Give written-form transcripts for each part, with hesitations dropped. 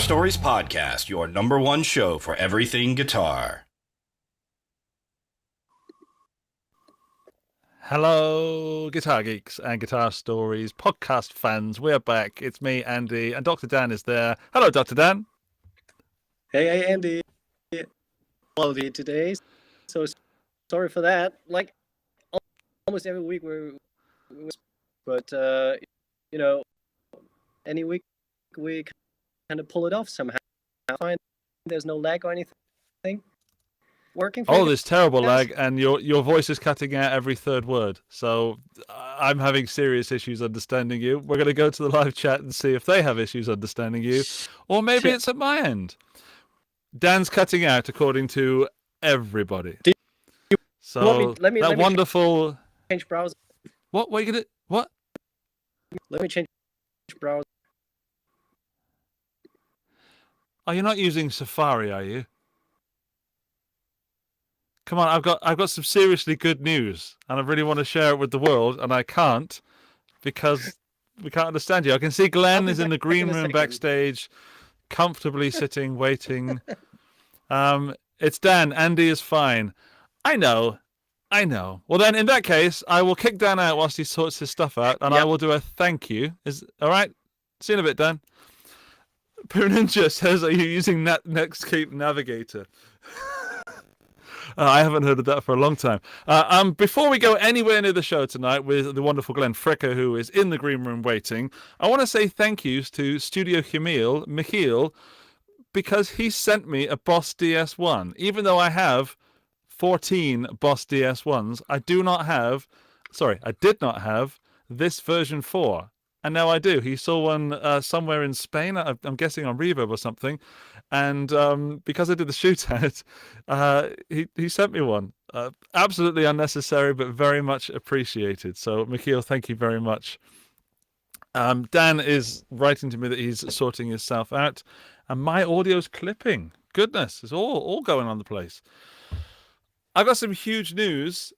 Stories Podcast, your number one show for everything guitar. Hello, Guitar Geeks and Guitar Stories podcast fans. We're back. It's me, Andy, and Dr. Dan is there. Hello, Dr. Dan. Hey, Andy. Hello today. So sorry for that. Like almost every week but any week we kind of pull it off somehow. Find there's no lag or anything working. Oh, there's terrible lag, and your voice is cutting out every third word. So I'm having serious issues understanding you. We're going to go to the live chat and see if they have issues understanding you, or maybe it's at my end. Dan's cutting out according to everybody. So let me wonderful change browser. What are you gonna? What? Let me change browser. Oh, you're not using Safari, are you? Come on, I've got some seriously good news, and I really want to share it with the world, and I can't because we can't understand you. I can see Glenn is in the green room backstage, comfortably sitting, waiting. It's Dan. Andy is fine. I know. Well, then, in that case, I will kick Dan out whilst he sorts his stuff out, and I will do a thank you. All right? See you in a bit, Dan. Poo Ninja says, are you using Netscape Navigator? I haven't heard of that for a long time. Before we go anywhere near the show tonight with the wonderful Glenn Fricker, who is in the green room waiting, I want to say thank yous to Studio Michiel, because he sent me a Boss DS1. Even though I have 14 Boss DS1s, I did not have this version 4. And now I do. He saw one somewhere in Spain, I'm guessing on Reverb or something. And because I did the shootout, he sent me one. Absolutely unnecessary, but very much appreciated. So, Michiel, thank you very much. Dan is writing to me that he's sorting himself out. And my audio's clipping. Goodness, it's all going on the place. I've got some huge news,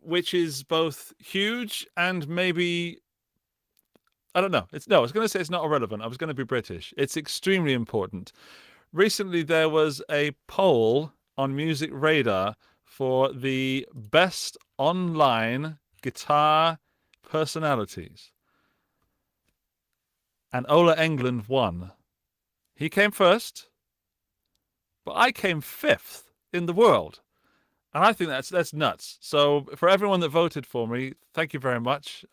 which is both huge and maybe... I don't know. I was going to say it's not irrelevant. I was going to be British. It's extremely important. Recently, there was a poll on Music Radar for the best online guitar personalities. And Ola Englund won. He came first, but I came 5th in the world. And I think that's nuts. So for everyone that voted for me, thank you very much.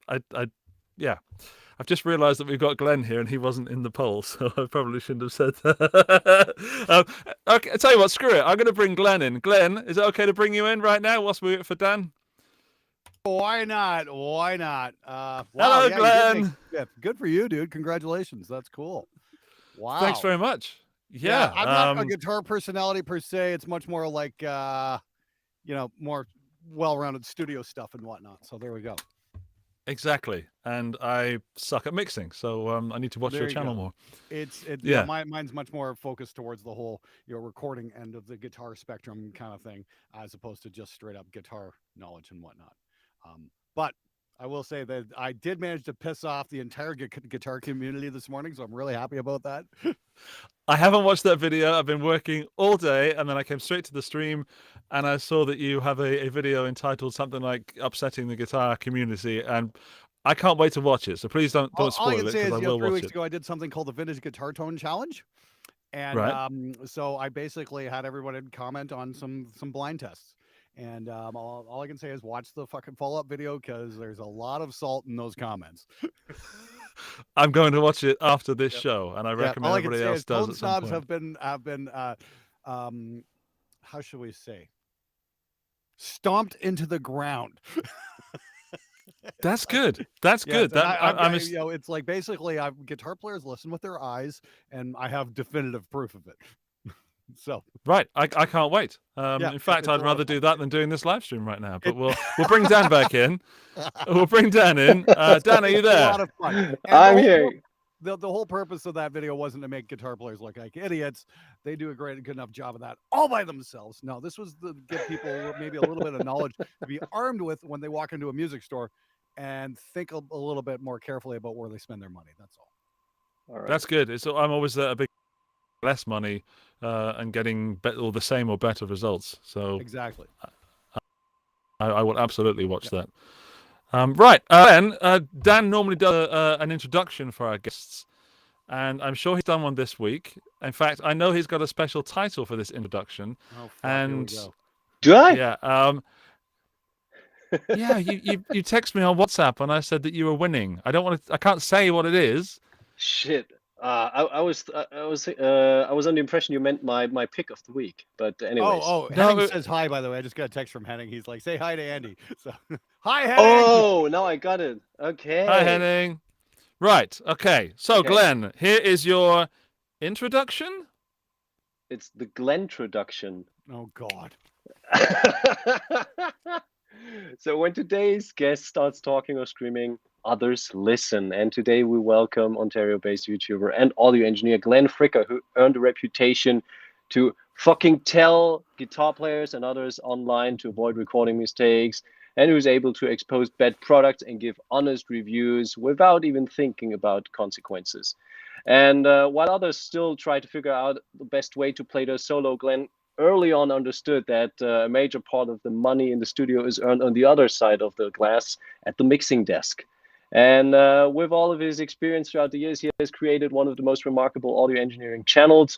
I've just realised that we've got Glenn here and he wasn't in the poll, so I probably shouldn't have said that. Okay, I'll tell you what, screw it. I'm going to bring Glenn in. Glenn, is it okay to bring you in right now whilst we wait for Dan? Why not? Wow, hello, Glenn. Good for you, dude. Congratulations. That's cool. Wow. Thanks very much. Yeah. I'm not a guitar personality per se. It's much more like, more well-rounded studio stuff and whatnot. So there we go. Exactly, and I suck at mixing, so I need to watch your channel more. Mine's much more focused towards the whole recording end of the guitar spectrum kind of thing, as opposed to just straight up guitar knowledge and whatnot. But I will say that I did manage to piss off the entire guitar community this morning, so I'm really happy about that. I haven't watched that video. I've been working all day, and then I came straight to the stream, and I saw that you have a video entitled something like "Upsetting the Guitar Community," and I can't wait to watch it. So please don't spoil it. All I can say is, 3 weeks it. ago, I did something called the Vintage Guitar Tone Challenge, and so I basically had everyone comment on some blind tests. And all I can say is watch the fucking follow-up video because there's a lot of salt in those comments. I'm going to watch it after this show, and I recommend everybody else does. Tone snobs have been how should we say, stomped into the ground. That's good. That's good. It's like basically, guitar players listen with their eyes, and I have definitive proof of it. So right, I can't wait. In fact, I'd rather do that than doing this live stream right now. But we'll bring Dan back in. We'll bring Dan in. Dan, are you there? A lot of fun. I'm here. The whole purpose of that video wasn't to make guitar players look like idiots. They do a good enough job of that all by themselves. No, this was to give people maybe a little bit of knowledge to be armed with when they walk into a music store and think a little bit more carefully about where they spend their money. That's all. All right. That's good. I'm always a big less money and getting all the same or better results. So Exactly. I will absolutely watch that. Right. Then Dan normally does an introduction for our guests, and I'm sure he's done one this week. In fact, I know he's got a special title for this introduction. Oh, fuck, and here we go. Do I? yeah, yeah, you text me on WhatsApp and I said that you were winning. I can't say what it is. Shit. I was under the impression you meant my pick of the week, but anyways. Oh, No, Henning says hi, by the way. I just got a text from Henning. He's like, say hi to Andy. So, hi, Henning. Oh, now I got it. Okay. Hi, Henning. Right. Okay. So, Okay. Glenn, here is your introduction. It's the Glenn-troduction. Oh, God. So when today's guest starts talking or screaming, others listen. And today we welcome Ontario-based YouTuber and audio engineer Glenn Fricker, who earned a reputation to fucking tell guitar players and others online to avoid recording mistakes, and who's able to expose bad products and give honest reviews without even thinking about consequences. And while others still try to figure out the best way to play their solo, Glenn early on understood that a major part of the money in the studio is earned on the other side of the glass at the mixing desk. And with all of his experience throughout the years, he has created one of the most remarkable audio engineering channels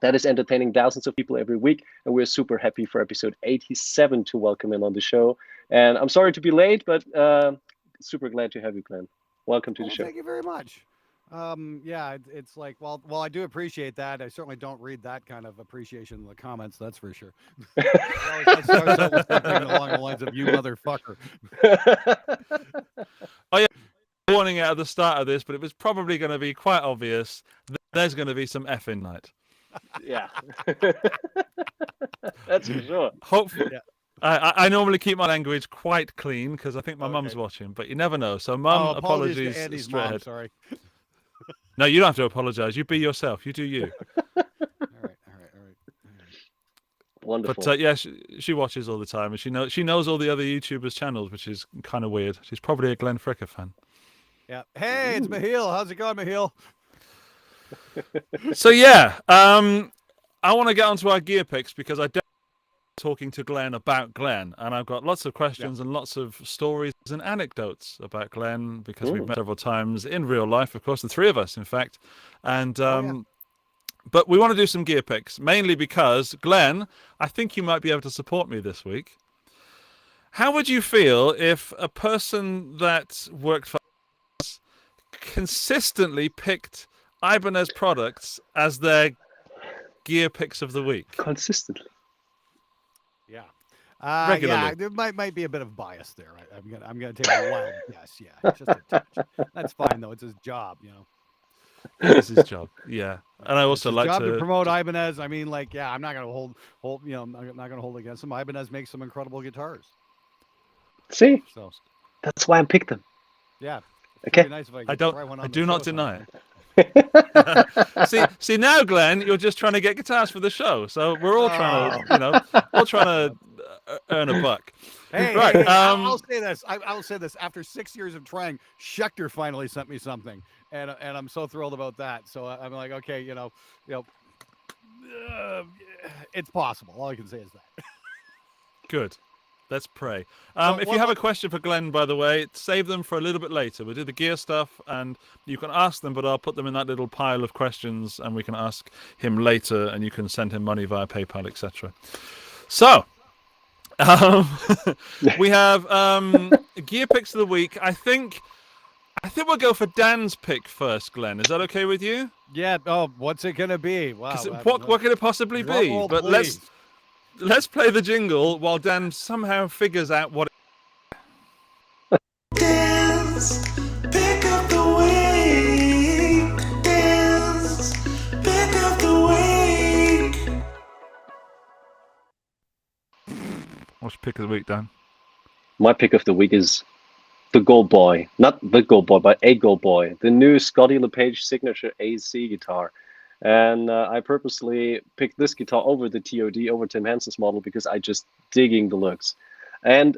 that is entertaining thousands of people every week. And we're super happy for episode 87 to welcome him on the show. And I'm sorry to be late, but super glad to have you, Glenn. Welcome to the show. Thank you very much. Yeah, it's like, well, I do appreciate that. I certainly don't read that kind of appreciation in the comments. That's for sure. That starts out with something along the lines of "you motherfucker." Oh yeah, warning out at the start of this, but it was probably going to be quite obvious. There's going to be some effing night. Yeah, that's for sure. Hopefully. Yeah. I normally keep my language quite clean because I think my mum's Okay. watching, but you never know. So, Mum, apologies to Andy's straight mom. ahead. Sorry. No, you don't have to apologize. You be yourself. You do you. All right. Wonderful. But yeah, she watches all the time, and she knows all the other YouTubers' channels, which is kind of weird. She's probably a Glenn Fricker fan. Yeah. Hey, it's Mahil. How's it going, Mahil? So yeah, I want to get onto our gear picks because I don't talking to Glenn about Glenn, and I've got lots of questions and lots of stories and anecdotes about Glenn because we've met several times in real life, of course, the three of us, in fact. And but we want to do some gear picks, mainly because Glenn, I think you might be able to support me this week. How would you feel if a person that worked for us consistently picked Ibanez products as their gear picks of the week? Consistently. Yeah. Regularly. Yeah, there might be a bit of bias there. I'm gonna take a wild guess. Yeah, just a touch. That's fine though. It's his job, you know. It's his job. Yeah, and I also It's his like job to promote Ibanez. I mean, like, yeah, I'm not gonna hold. You know, I'm not gonna hold against him. Ibanez makes some incredible guitars. See, So that's why I picked them. yeah. Okay. It'd be nice if I could try one on I the do not show deny sometime. it. See now, Glenn, you're just trying to get guitars for the show, so we're all trying to, all trying to earn a buck. Hey, Right, hey, I'll say this. I'll say this. After 6 years of trying, Schecter finally sent me something, and I'm so thrilled about that. So I'm like, okay, it's possible. All I can say is that. Good. Let's pray. So if you have a question for Glenn, by the way, save them for a little bit later. We'll do the gear stuff, and you can ask them, but I'll put them in that little pile of questions, and we can ask him later, and you can send him money via PayPal, etc. So, we have gear picks of the week. I think we'll go for Dan's pick first, Glenn. Is that okay with you? Yeah. Oh, what's it gonna be? Wow. What could it possibly Drum be? roll, But please. let's play the jingle while Dan somehow figures out what. Dan's pick of the week. Dan's pick of the week. What's your pick of the week, Dan? My pick of the week is the Gold Boy. Not the Gold Boy, but a Gold Boy. The new Scotty LePage signature AC guitar. And I purposely picked this guitar over the TOD, over Tim Henson's model, because I just digging the looks. And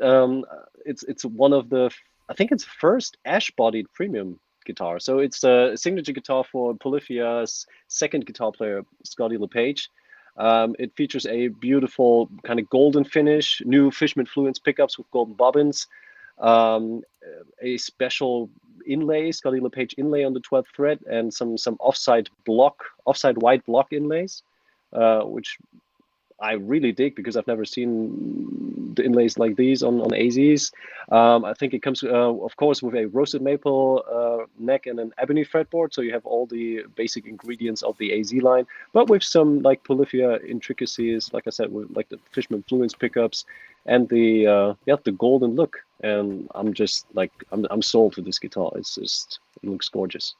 it's one of the, I think it's first ash-bodied premium guitar. So it's a signature guitar for Polyphia's second guitar player, Scotty LePage. It features a beautiful kind of golden finish, new Fishman Fluence pickups with golden bobbins, a special inlay, Scotty LePage inlay on the 12th fret, and some offside white block inlays, which I really dig because I've never seen the inlays like these on AZs. I think it comes, of course, with a roasted maple neck and an ebony fretboard, so you have all the basic ingredients of the AZ line, but with some like Polyphia intricacies, like I said, with like the Fishman Fluence pickups and the golden look. And I'm just like I'm sold to this guitar. It's just, it looks gorgeous.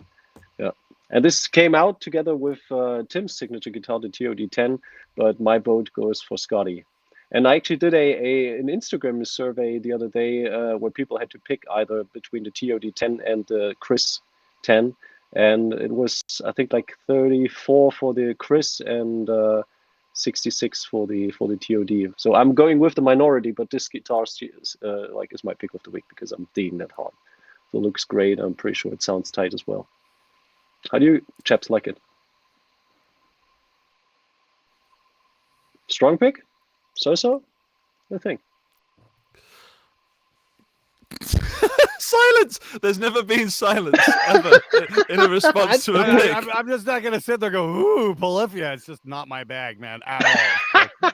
Yeah. And this came out together with Tim's signature guitar, the TOD10, but my vote goes for Scotty. And I actually did an Instagram survey the other day where people had to pick either between the TOD10 and the Chris 10. And it was, I think, like 34 for the Chris and 66 for the TOD. So I'm going with the minority, but this guitar is my pick of the week because I'm digging that hard. So it looks great. I'm pretty sure it sounds tight as well. How do you chaps like it? Strong pick? So? I think. Silence! There's never been silence ever in a response to a pick. I'm just not gonna sit there and go, ooh, Polyphia. It's just not my bag, man, at all.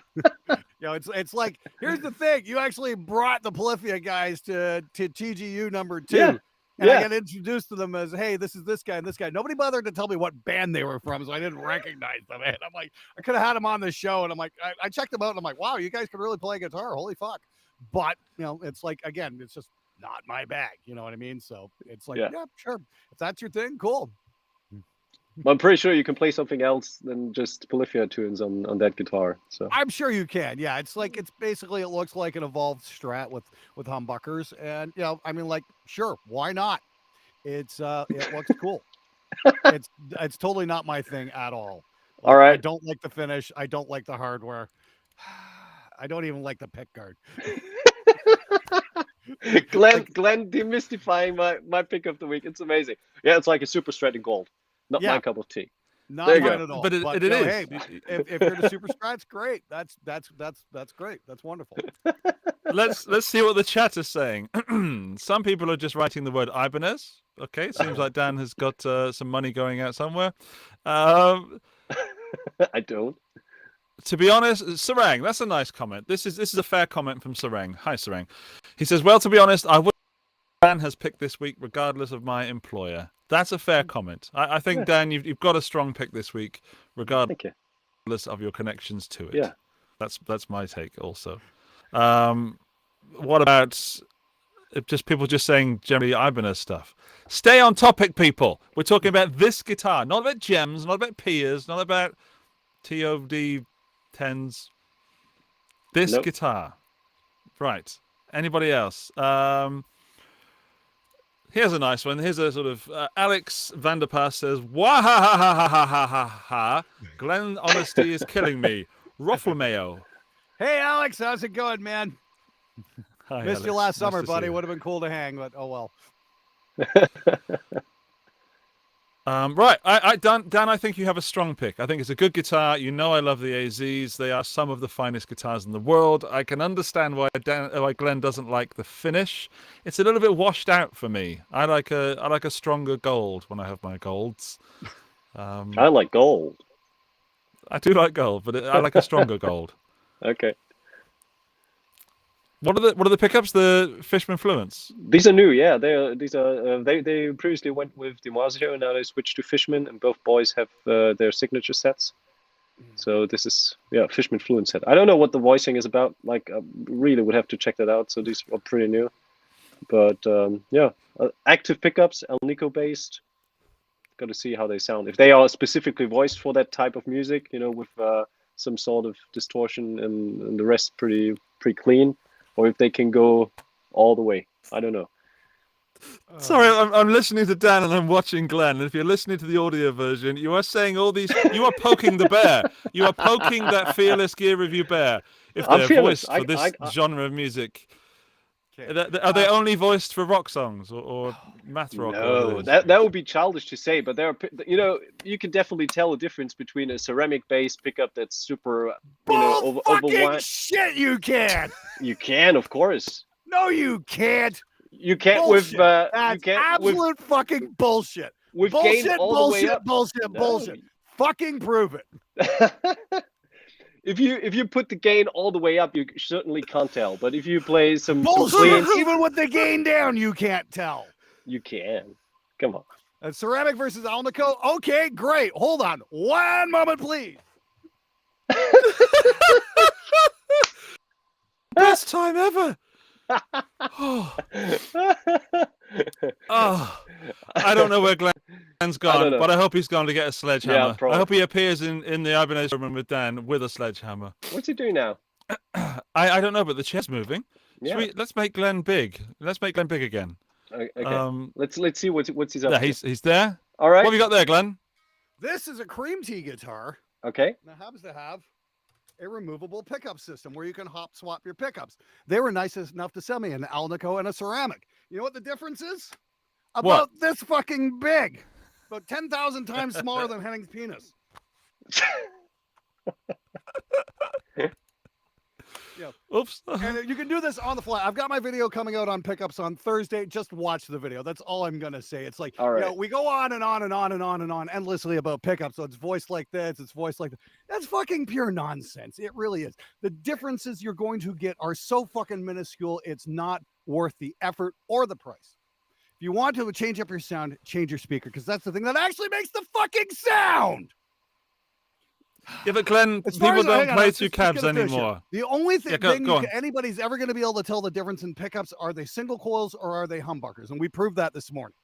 It's like, here's the thing. You actually brought the Polyphia guys to TGU number 2. Yeah. And I got introduced to them as, hey, this is this guy and this guy. Nobody bothered to tell me what band they were from, so I didn't recognize them. And I'm like, I could have had them on the show. And I'm like, I checked them out. And I'm like, wow, you guys can really play guitar. Holy fuck. But, it's like, again, it's just not my bag. You know what I mean? So it's like, yeah sure. If that's your thing, cool. I'm pretty sure you can play something else than just Polyphia tunes on that guitar. So I'm sure you can. Yeah, it's basically, it looks like an evolved Strat with humbuckers, and I mean, like, sure, why not? It looks cool. It's totally not my thing at all. All right. I don't like the finish. I don't like the hardware. I don't even like the pick guard. Glenn demystifying my pick of the week. It's amazing. Yeah, it's like a super Strat in gold. Not my cup of tea. Not there you mine go. at all. But it is. Hey, if you're the super Strats, great. That's great. That's wonderful. Let's see what the chat is saying. Some people are just writing the word Ibanez. Okay, seems like Dan has got some money going out somewhere. I don't. To be honest, Sarang, that's a nice comment. This is a fair comment from Sarang. Hi, Sarang. He says, well, to be honest, I would. Dan has picked this week, regardless of my employer. That's a fair comment. I think, Dan, you've got a strong pick this week, regardless of your connections to it. Yeah, that's my take also. What about just people just saying generally Ibanez stuff? Stay on topic, people. We're talking about this guitar, not about gems, not about Piers, not about TOD 10s. This guitar. Right. Anybody else? Here's a nice one. Here's a sort of Alex Vanderpass says, "Wah ha ha ha ha ha ha ha ha. Glenn honesty is killing me. Rufflemayo." Hey, Alex, how's it going, man? Hi, Missed you Alex. last Nice summer, to see buddy. you. Would have been cool to hang, but oh well. Right, Dan, I think you have a strong pick. I think it's a good guitar. You know I love the AZs. They are some of the finest guitars in the world. I can understand why Glenn doesn't like the finish. It's a little bit washed out for me. I like a stronger gold when I have my golds. I like gold. I do like gold, but I like a stronger gold. Okay. What are the pickups? The Fishman Fluence. These are new, yeah. They previously went with DiMarzio, and now they switched to Fishman, and both boys have their signature sets. So this is Fishman Fluence set. I don't know what the voicing is about. Like, I really would have to check that out. So these are pretty new, but active pickups, El Nico based. Got to see how they sound. If they are specifically voiced for that type of music, with some sort of distortion and the rest pretty clean. Or if they can go all the way. I don't know. Sorry, I'm listening to Dan and I'm watching Glenn. And if you're listening to the audio version, you are saying all these... You are poking the bear. You are poking that Fearless Gear Review bear. If they're voiced for this genre of music. Are they only voiced for rock songs or math rock? No, that would be childish to say, but there are, you can definitely tell a difference between a ceramic bass pickup that's super, overwide. Shit, you can't. You can, of course. No, you can't. You can't Bullshit. with That's you can't absolute fucking bullshit. with Bullshit, gain all the way up. bullshit. Fucking prove it. If you put the gain all the way up, you certainly can't tell. But if you play some Bullshit. cleans, Even with the gain down, you can't tell. you can. Come on. Ceramic versus Alnico. Okay, great. Hold on. One moment, please. Best time ever. Oh, I don't know where Glenn's gone, but I hope he's gone to get a sledgehammer. probably. I hope he appears in the Ibanez room with Dan with a sledgehammer. What's he doing now? I don't know, but the chair's moving. Yeah. Let's make Glenn big. Let's make Glenn big again. Okay. Let's see what's he's up Yeah, to. he's there. All right. What have you got there, Glenn? This is a cream tea guitar. Okay. That happens to have a removable pickup system where you can hop swap your pickups. They were nice enough to sell me an Alnico and a ceramic. You know what the difference is? About this fucking big. About 10,000 times smaller than Henning's penis. Yeah. Oops. And you can do this on the fly. I've got my video coming out on pickups on Thursday. Just watch the video. That's all I'm gonna say. It's like, all right. We go on and on and on and on and on endlessly about pickups. So it's voiced like this, it's voiced like that. That's fucking pure nonsense. It really is. The differences you're going to get are so fucking minuscule. It's not worth the effort or the price. If you want to change up your sound, change your speaker, because that's the thing that actually makes the fucking sound. Yeah, but Glenn, people don't play two cabs anymore. The only thing anybody's ever going to be able to tell the difference in pickups, are they single coils or are they humbuckers? And we proved that this morning.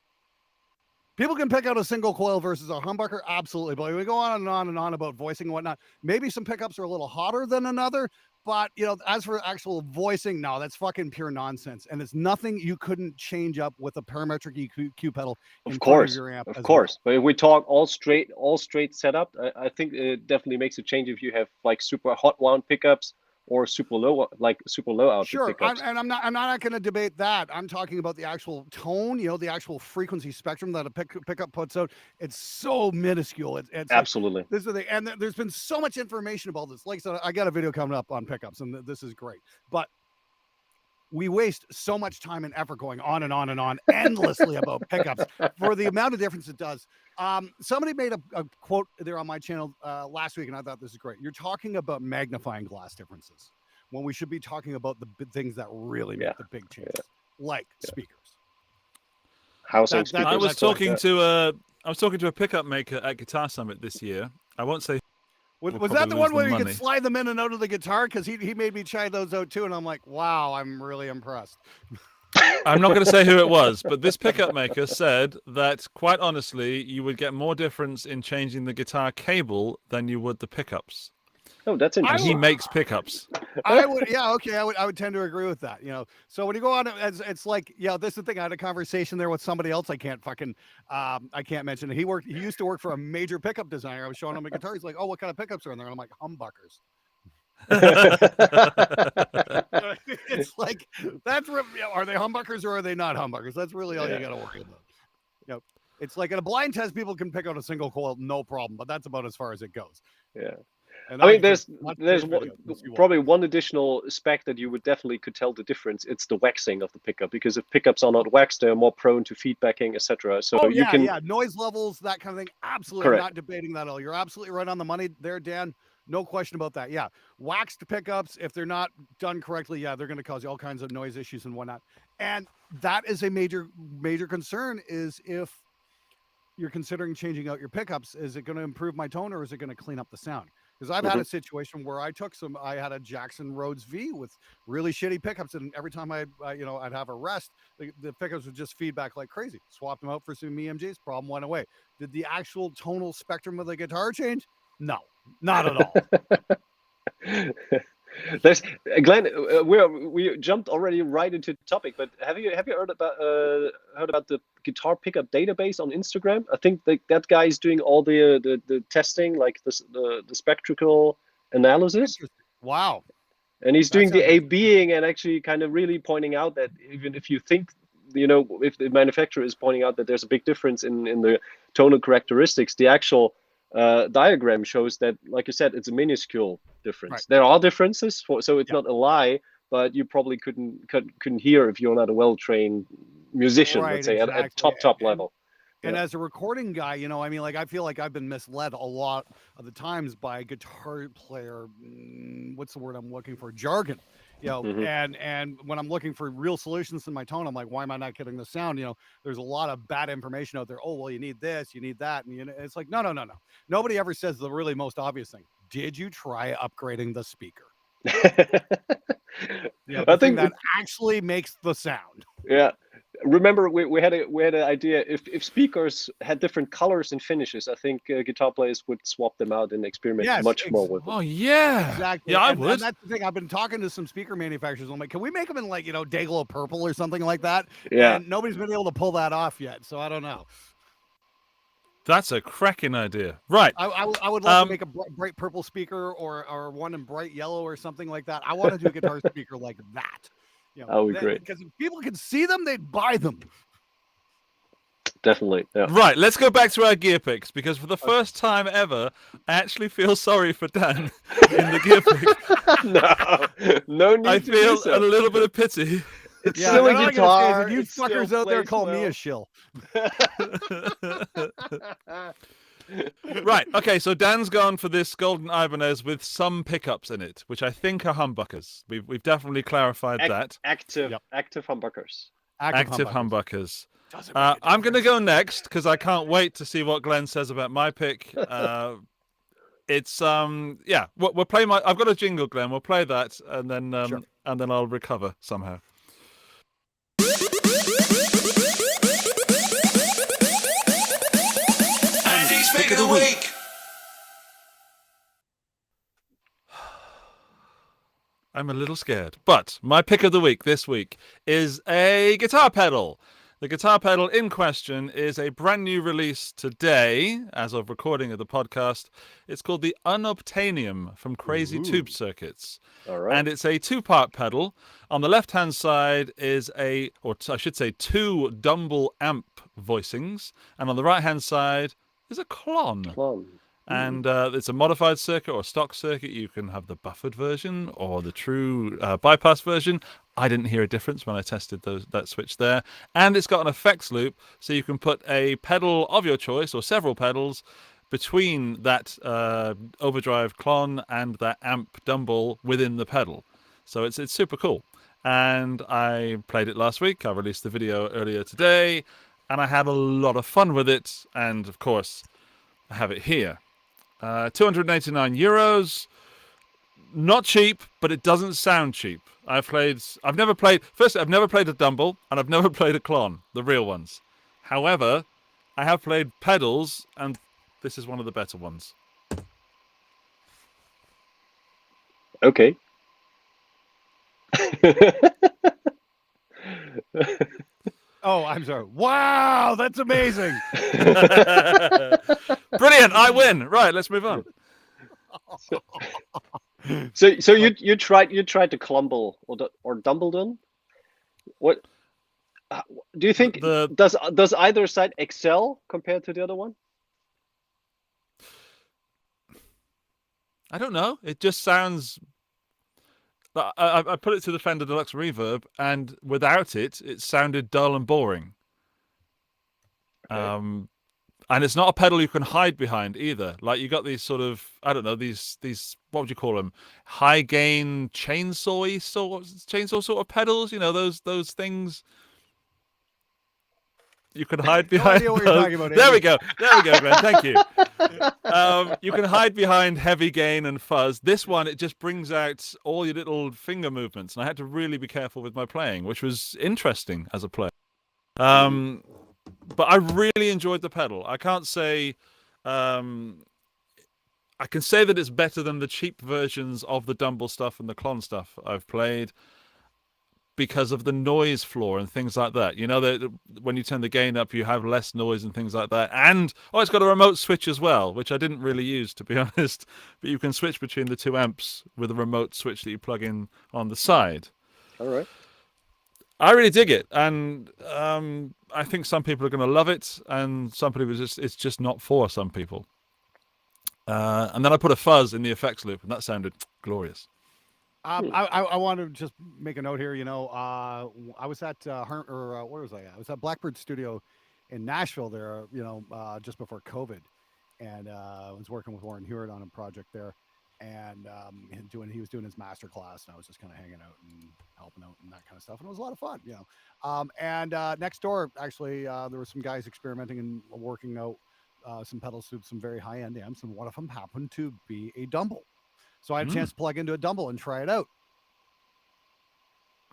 People can pick out a single coil versus a humbucker, absolutely. But we go on and on and on about voicing and whatnot. Maybe some pickups are a little hotter than another, but as for actual voicing, no, that's fucking pure nonsense. And it's nothing you couldn't change up with a parametric EQ pedal. Of course, of course. But if we talk all straight setup, I think it definitely makes a change if you have like super hot wound pickups or super low output pickups. And I'm not going to debate that. I'm talking about the actual tone, the actual frequency spectrum that a pickup puts out. It's so minuscule. It's absolutely. Like, this is the thing. And there's been so much information about this. Like I said, I got a video coming up on pickups, and this is great. But we waste so much time and effort going on and on and on endlessly about pickups for the amount of difference it does. Somebody made a quote there on my channel last week, and I thought this is great. You're talking about magnifying glass differences when we should be talking about the things that really make the big changes, like speakers. Housing speakers. I was talking to a pickup maker at Guitar Summit this year. I won't say. Was that the one where you could slide them in and out of the guitar? Because he made me try those out too, and I'm like, wow, I'm really impressed. I'm not going to say who it was, but this pickup maker said that, quite honestly, you would get more difference in changing the guitar cable than you would the pickups. Oh, that's interesting. He makes pickups. I would tend to agree with that. So when you go on, it's like, this is the thing. I had a conversation there with somebody else. I can't mention it. He used to work for a major pickup designer. I was showing him a guitar. He's like, oh, what kind of pickups are in there? And I'm like, humbuckers. It's like, are they humbuckers or are they not humbuckers? That's really all you got to worry about. It's like in a blind test, people can pick out a single coil, no problem, but that's about as far as it goes. Yeah. And I mean, there's probably one additional spec that you could tell the difference. It's the waxing of the pickup, because if pickups are not waxed, they're more prone to feedbacking, etc. So noise levels, that kind of thing. Absolutely, correct. I'm not debating that at all. You're absolutely right on the money there, Dan. No question about that. Yeah, waxed pickups, if they're not done correctly, they're going to cause you all kinds of noise issues and whatnot. And that is a major concern. Is if you're considering changing out your pickups, is it going to improve my tone or is it going to clean up the sound? Because I've had a situation where I had a Jackson Rhodes V with really shitty pickups, and every time I'd have a rest, the pickups would just feedback like crazy. Swapped them out for some EMGs, problem went away. Did the actual tonal spectrum of the guitar change? No, not at all. There's Glenn. We jumped already right into the topic, but have you heard about the guitar pickup database on Instagram? I think that guy is doing all the testing, like the spectral analysis. Wow. And he's That doing the sounds A-Bing and actually kind of really pointing out that even if you think, if the manufacturer is pointing out that there's a big difference in the tonal characteristics, the actual diagram shows that, like you said, it's a minuscule difference. Right. There are differences, so it's Yeah. not a lie, but you probably couldn't hear if you're not a well-trained musician, Right, let's say, at exactly. top And level. And Yeah. as a recording guy, I mean, like I feel like I've been misled a lot of the times by guitar player. What's the word I'm looking for? Jargon. Mhm. And when I'm looking for real solutions in my tone, I'm like, why am I not getting the sound? There's a lot of bad information out there. Oh, well, you need this, you need that, and it's like, no. Nobody ever says the really most obvious thing. Did you try upgrading the speaker? The I thing think that actually makes the sound. yeah. Remember, we had an idea. If speakers had different colors and finishes, I think guitar players would swap them out and experiment Yes, much more with them. Oh yeah, Exactly. yeah, I and, would. And that's the thing. I've been talking to some speaker manufacturers. I'm like, can we make them in like, Dayglow purple or something like that? Yeah. And nobody's been able to pull that off yet. So I don't know. That's a cracking idea. Right. I would love to make a bright purple speaker or one in bright yellow or something like that. I want to do a guitar speaker like that. That would be great. Because if people could see them, they'd buy them. Definitely. Yeah. Right, let's go back to our gear picks, because for the first time ever, I actually feel sorry for Dan in the gear pick. No need I to feel do so. a little bit of pity. It's Yeah, still a all I gotta say is guitar. if you it still fuckers out there plays call me well. a shill. Right, okay, so Dan's gone for this Golden Ibanez with some pickups in it, which I think are humbuckers. We've definitely clarified that. Active Yep. humbuckers. Active humbuckers. I'm going to go next because I can't wait to see what Glenn says about my pick. It's yeah. We'll play my. I've got a jingle, Glenn. We'll play that, and then Sure. and then I'll recover somehow. Andy's pick of the week. I'm a little scared, but my pick of the week this week is a guitar pedal. The guitar pedal in question is a brand new release today, as of recording of the podcast. It's called the Unobtainium from Crazy Tube Circuits. All right. And it's a two-part pedal. On the left-hand side is I should say, two Dumble amp voicings. And on the right-hand side is a clon. And it's a modified circuit or a stock circuit. You can have the buffered version or the true bypass version. I didn't hear a difference when I tested that switch there. And it's got an effects loop, so you can put a pedal of your choice or several pedals between that overdrive clon and that amp Dumble within the pedal. So it's super cool. And I played it last week. I released the video earlier today, and I had a lot of fun with it. And of course, I have it here. 289 euros. Not cheap, but it doesn't sound cheap. I've never played a Dumble, and I've never played a clon, the real ones. However, I have played pedals, and this is one of the better ones. Okay. Oh, I'm sorry. Wow, that's amazing. Brilliant, I win. Right, let's move on. So you tried to clumble or Dumbledon? What do you think? Does either side excel compared to the other one? I don't know. It just sounds. I put it to the Fender Deluxe Reverb, and without it, it sounded dull and boring. Okay. And it's not a pedal you can hide behind either. Like you got these sort of, I don't know, these what would you call them? High gain chainsaw sort of pedals. You know those things. You can hide behind. idea what you're talking about, There Andy. we go, Glenn. Thank you. You can hide behind heavy gain and fuzz. This one, it just brings out all your little finger movements, and I had to really be careful with my playing, which was interesting as a player. But I really enjoyed the pedal. I can't say. I can say that it's better than the cheap versions of the Dumble stuff and the clon stuff I've played. because of the noise floor and things like that. You know that when you turn the gain up, you have less noise and things like that. And it's got a remote switch as well, which I didn't really use, to be honest. But you can switch between the 2 amps with a remote switch that you plug in on the side. All right. I really dig it, and I think some people are going to love it, and some people it's just not for some people. And then I put a fuzz in the effects loop, and that sounded glorious. I want to just make a note here. You know, I was at where was I at? I was at Blackbird Studio in Nashville there. You know, just before COVID, and I was working with Warren Hewitt on a project there, and he was doing his master class, and I was just kind of hanging out and helping out and that kind of stuff, and it was a lot of fun. You know, and next door actually there were some guys experimenting and working out some pedals to some very high end amps, and one of them happened to be a Dumble. So I had a chance to plug into a Dumble and try it out.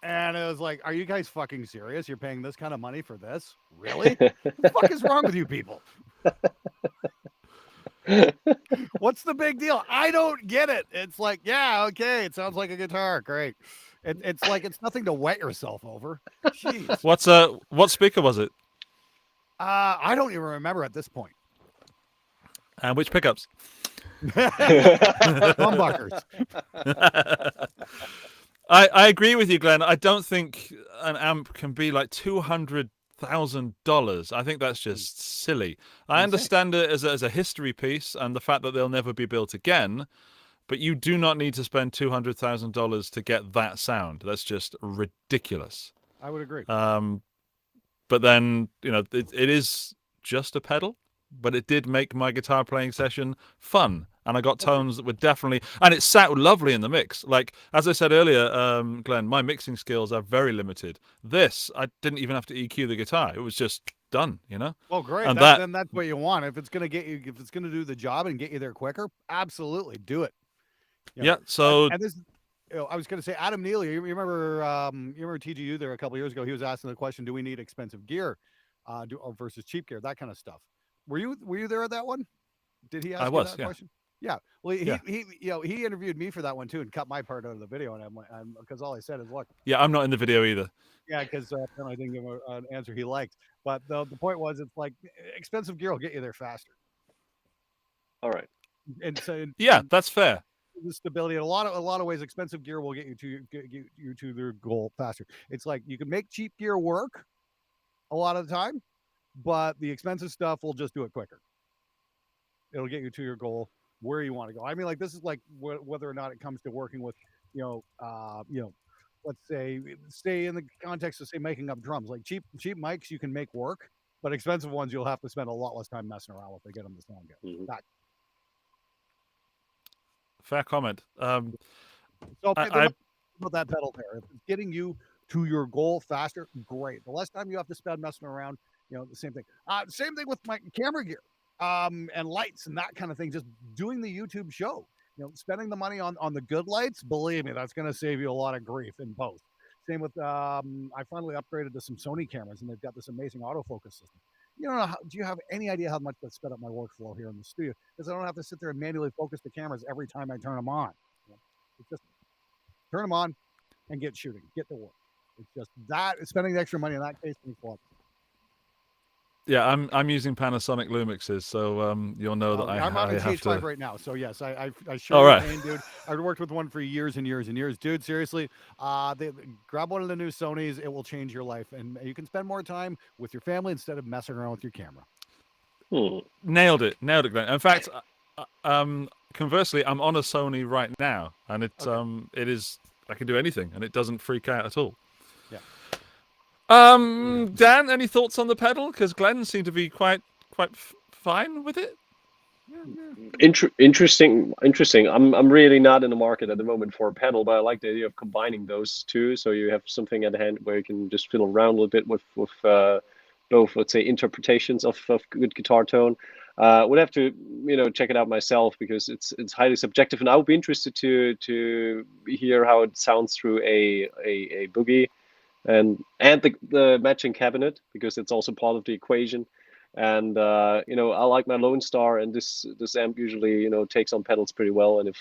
And it was like, are you guys fucking serious? You're paying this kind of money for this? Really? What the fuck is wrong with you people? What's the big deal? I don't get it. It's like, yeah, okay. It sounds like a guitar. Great. It's like, it's nothing to wet yourself over. Jeez. What speaker was it? I don't even remember at this point. And which pickups? Humbuckers. I agree with you, Glenn. I don't think an amp can be like $200,000. I think that's just silly. I understand it as a history piece and the fact that they'll never be built again, but you do not need to spend $200,000 to get that sound. That's just ridiculous. I would agree. But then, you know, it is just a pedal, but it did make my guitar playing session fun. And I got tones that were definitely, and it sat lovely in the mix. Like, as I said earlier, Glenn, my mixing skills are very limited. This, I didn't even have to EQ the guitar. It was just done, you know? Well, great. And then that's what you want. If it's going to get you, if it's going to do the job and get you there quicker, absolutely do it. You know? Yeah. So, and this, you know, I was going to say, Adam Neely, you remember TGU there a couple of years ago? He was asking the question, do we need expensive gear versus cheap gear, that kind of stuff. Were you there at that one? Did he ask you that question? Yeah. Well, he interviewed me for that one too and cut my part out of the video, and I'm because all I said is, look. Yeah, I'm not in the video either. Yeah, because I didn't give him an answer he liked. But the point was, it's like expensive gear will get you there faster. All right. And so that's fair. The stability in a lot of ways, expensive gear will get you to their goal faster. It's like you can make cheap gear work a lot of the time, but the expensive stuff will just do it quicker. It'll get you to your goal where you want to go. I mean, like, this is like whether or not it comes to working with, let's say, stay in the context of, say, making up drums. Like cheap mics you can make work, but expensive ones you'll have to spend a lot less time messing around with to get them to sound good. Mm-hmm. Fair comment. So about that pedal there, if it's getting you to your goal faster, great. The less time you have to spend messing around, the same thing. Same thing with my camera gear. And lights and that kind of thing, just doing the YouTube show, spending the money on the good lights, believe me, that's going to save you a lot of grief in post. Same with, I finally upgraded to some Sony cameras and they've got this amazing autofocus system. Do you have any idea how much that sped up my workflow here in the studio? Because I don't have to sit there and manually focus the cameras every time I turn them on. It's just turn them on and get shooting, get to work. It's just that, spending the extra money in that case makes a lot. Yeah, I'm using Panasonic Lumixes, so you'll know that I'm on I a have GH5 to. right now. So yes, I sure. All right, dude. I've worked with one for years and years and years, dude. Seriously, grab one of the new Sonys. It will change your life, and you can spend more time with your family instead of messing around with your camera. Nailed it, Glenn. In fact, conversely, I'm on a Sony right now, and it is, I can do anything, and it doesn't freak out at all. Dan, any thoughts on the pedal? Because Glenn seemed to be quite fine with it. Interesting. I'm really not in the market at the moment for a pedal, but I like the idea of combining those two. So you have something at hand where you can just fiddle around a little bit with both, let's say, interpretations of good guitar tone. Would have to check it out myself because it's highly subjective, and I would be interested to hear how it sounds through a boogie. And the matching cabinet, because it's also part of the equation. And I like my Lone Star, and this amp usually takes on pedals pretty well, and if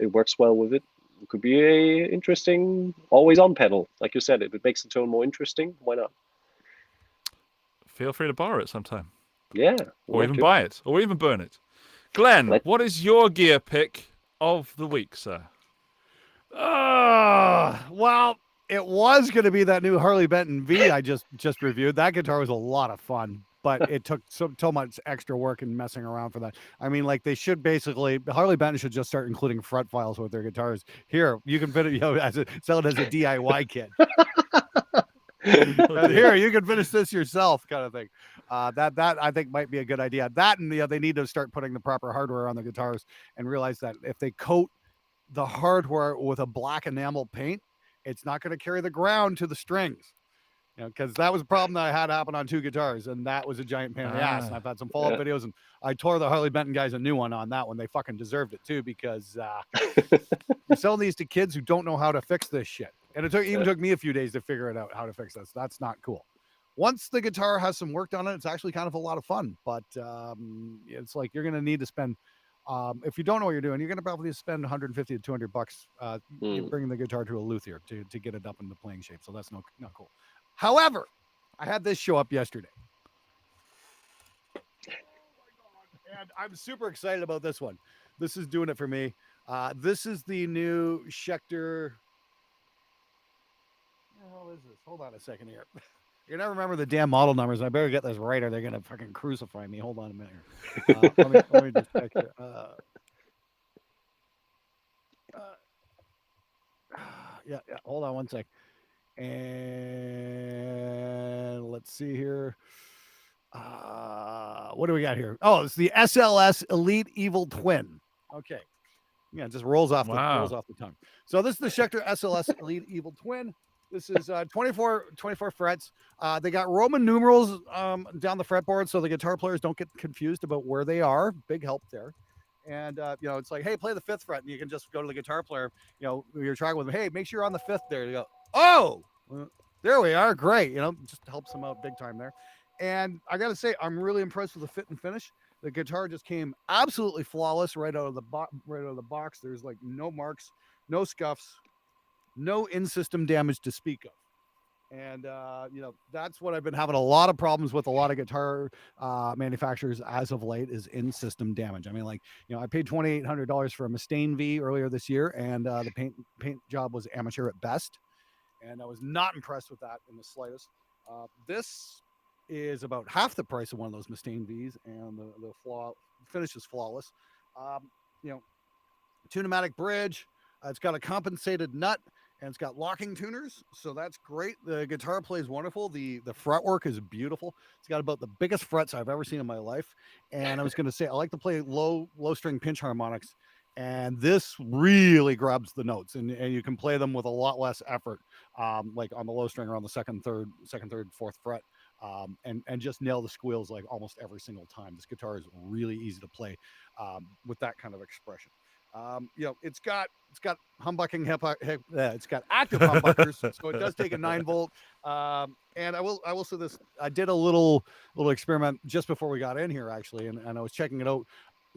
it works well with it, it could be a interesting always on pedal. Like you said, if it makes the tone more interesting, why not? Feel free to borrow it sometime. Yeah. Or yeah, even good. buy it. Or even burn it. Glenn, Let- what is your gear pick of the week, sir? Well, it was going to be that new Harley Benton V I just reviewed. That guitar was a lot of fun, but it took so much extra work and messing around for that. I mean, like they should basically Harley Benton should just start including fret files with their guitars. Here, you can fit it, sell it as a DIY kit. Here, you can finish this yourself, kind of thing. That I think might be a good idea. That and they need to start putting the proper hardware on the guitars and realize that if they coat the hardware with a black enamel paint, it's not going to carry the ground to the strings. Because that was a problem that I had happen on 2 guitars, and that was a giant pain in the ass. And I've had some follow-up videos, and I tore the Harley Benton guys a new one on that one. They fucking deserved it too, because you're selling these to kids who don't know how to fix this shit. And it took me a few days to figure it out how to fix this. That's not cool. Once the guitar has some work done on it, it's actually kind of a lot of fun. But it's like you're going to need to spend. If you don't know what you're doing, you're going to probably spend 150 to $200 bringing the guitar to a luthier to get it up into playing shape. So that's not cool. However, I had this show up yesterday. And I'm super excited about this one. This is doing it for me. This is the new Schecter. What the hell is this? Hold on a second here. You're gonna remember the damn model numbers. I better get this right, or they're gonna fucking crucify me. Hold on a minute here. Let me just check here. Yeah. Hold on one sec. And let's see here. What do we got here? Oh, it's the SLS Elite Evil Twin. Okay. Yeah, it just rolls off the tongue. So this is the Schecter SLS Elite Evil Twin. This is 24 frets. They got Roman numerals down the fretboard, so the guitar players don't get confused about where they are. Big help there. And it's like, hey, play the 5th fret, and you can just go to the guitar player. You're trying with them. Hey, make sure you're on the 5th there. You go, oh, there we are. Great. Just helps them out big time there. And I got to say, I'm really impressed with the fit and finish. The guitar just came absolutely flawless right out of the box. There's like no marks, no scuffs, no in-system damage to speak of. And that's what I've been having a lot of problems with a lot of guitar manufacturers as of late is in-system damage. I mean, I paid $2,800 for a Mustaine V earlier this year, and the paint job was amateur at best, and I was not impressed with that in the slightest. This is about half the price of one of those Mustaine Vs, and the finish is flawless. Tune-o-matic bridge. It's got a compensated nut, and it's got locking tuners, so that's great. The guitar plays wonderful. The fretwork is beautiful. It's got about the biggest frets I've ever seen in my life. And I was going to say, I like to play low string pinch harmonics, and this really grabs the notes, and you can play them with a lot less effort, like on the low string or on the second, third, fourth fret, and just nail the squeals like almost every single time. This guitar is really easy to play with that kind of expression. It's got humbucking it's got active humbuckers, so it does take a 9-volt. And I will say this: I did a little experiment just before we got in here, actually, and I was checking it out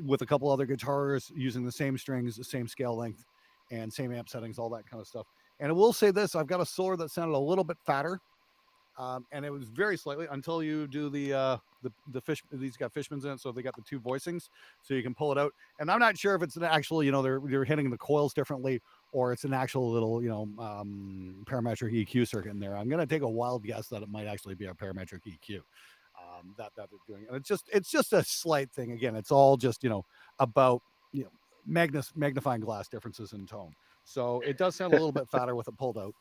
with a couple other guitars using the same strings, the same scale length, and same amp settings, all that kind of stuff. And I will say this: I've got a Solar that sounded a little bit fatter. And it was very slightly until you do the fish. These got Fishmans in it, so they got the 2 voicings, so you can pull it out. And I'm not sure if it's an actual, they're hitting the coils differently, or it's an actual little, parametric EQ circuit in there. I'm gonna take a wild guess that it might actually be a parametric EQ that they're doing. And it's just a slight thing. Again, it's all just about magnifying glass differences in tone. So it does sound a little bit fatter with it pulled out.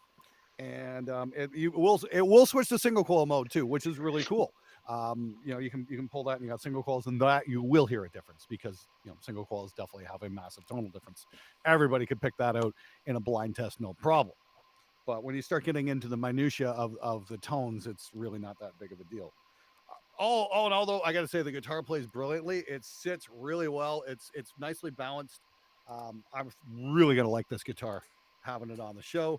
And it will switch to single coil mode too, which is really cool. You can pull that, and you got single coils, and that you will hear a difference because single coils definitely have a massive tonal difference. Everybody could pick that out in a blind test, no problem. But when you start getting into the minutia of the tones, it's really not that big of a deal. And although I got to say the guitar plays brilliantly, it sits really well. It's nicely balanced. I'm really gonna like this guitar, having it on the show.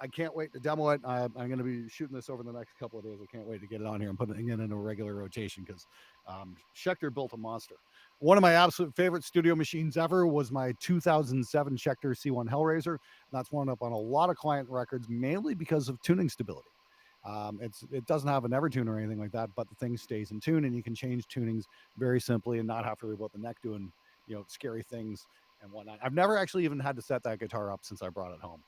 I can't wait to demo it. I'm going to be shooting this over the next couple of days. I can't wait to get it on here and putting it in a regular rotation because Schecter built a monster. One of my absolute favorite studio machines ever was my 2007 Schecter C1 Hellraiser. That's wound up on a lot of client records, mainly because of tuning stability. It doesn't have an Evertune or anything like that, but the thing stays in tune, and you can change tunings very simply and not have to worry about the neck doing, scary things and whatnot. I've never actually even had to set that guitar up since I brought it home.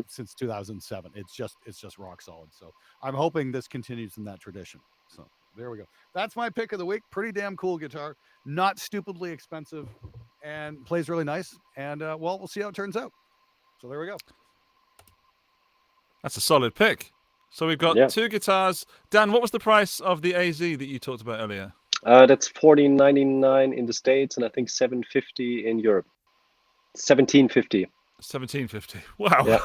Since 2007, it's just rock solid. So I'm hoping this continues in that tradition. So there we go. That's my pick of the week. Pretty damn cool guitar, not stupidly expensive, and plays really nice. And we'll see how it turns out. So there we go. That's a solid pick. So we've got two guitars. Dan, what was the price of the AZ that you talked about earlier? That's $14.99 in the States, and I think $7.50 in Europe. $17.50. $17.50. Wow. Yeah.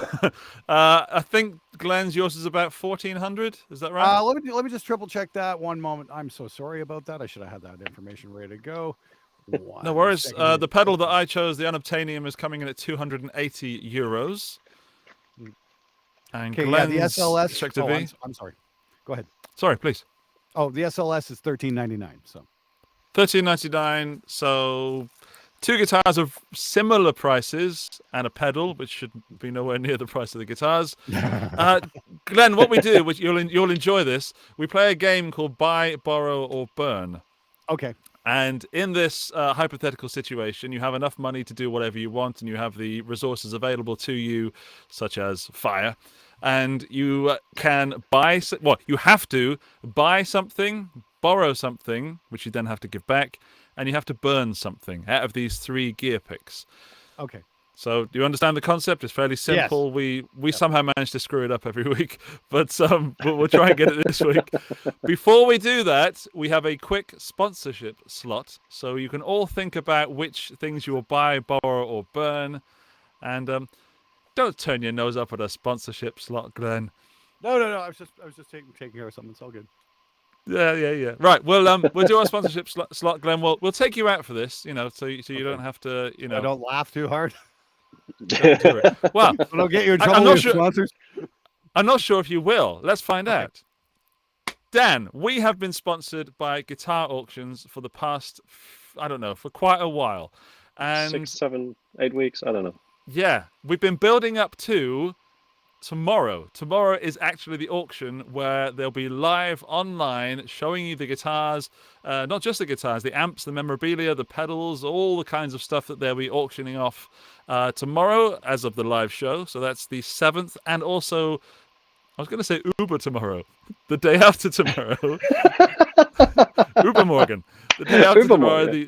I think Glenn's, yours is about $1,400. Is that right? Let me just triple check that. One moment. I'm so sorry about that. I should have had that information ready to go. No worries. The pedal that I chose, the Unobtainium, is coming in at €280. And Glenn's the SLS. Schecter V. I'm sorry. Go ahead. Sorry, please. Oh, the SLS is $13.99. So $13.99. So two guitars of similar prices and a pedal, which should be nowhere near the price of the guitars. Glenn, what we do, which you'll enjoy this, we play a game called Buy, Borrow, or Burn. Okay. And in this hypothetical situation, you have enough money to do whatever you want, and you have the resources available to you, such as fire. And you can buy, you have to buy something, borrow something, which you then have to give back, and you have to burn something out of these three gear picks. Okay. So do you understand the concept? It's fairly simple. Yes. We somehow manage to screw it up every week, but we'll try and get it this week. Before we do that, we have a quick sponsorship slot, so you can all think about which things you will buy, borrow, or burn. And don't turn your nose up at a sponsorship slot, Glenn. No. I was just taking care of something. It's all good. Yeah. Right. We'll do our sponsorship slot, Glenn. We'll take you out for this, so you don't have to, I don't laugh too hard. Don't do it. Well, I'll get you in trouble with sponsors. I'm not sure if you will. Let's find out. Dan, we have been sponsored by Guitar Auctions for the past, for quite a while. And 6, 7, 8 weeks. I don't know. Yeah, we've been building up to tomorrow. Tomorrow is actually the auction where they'll be live online showing you the guitars, not just the guitars, the amps, the memorabilia, the pedals, all the kinds of stuff that they'll be auctioning off tomorrow as of the live show. So that's the 7th, and also, I was going to say Uber tomorrow, the day after tomorrow. Uber Morgan. The day after tomorrow, the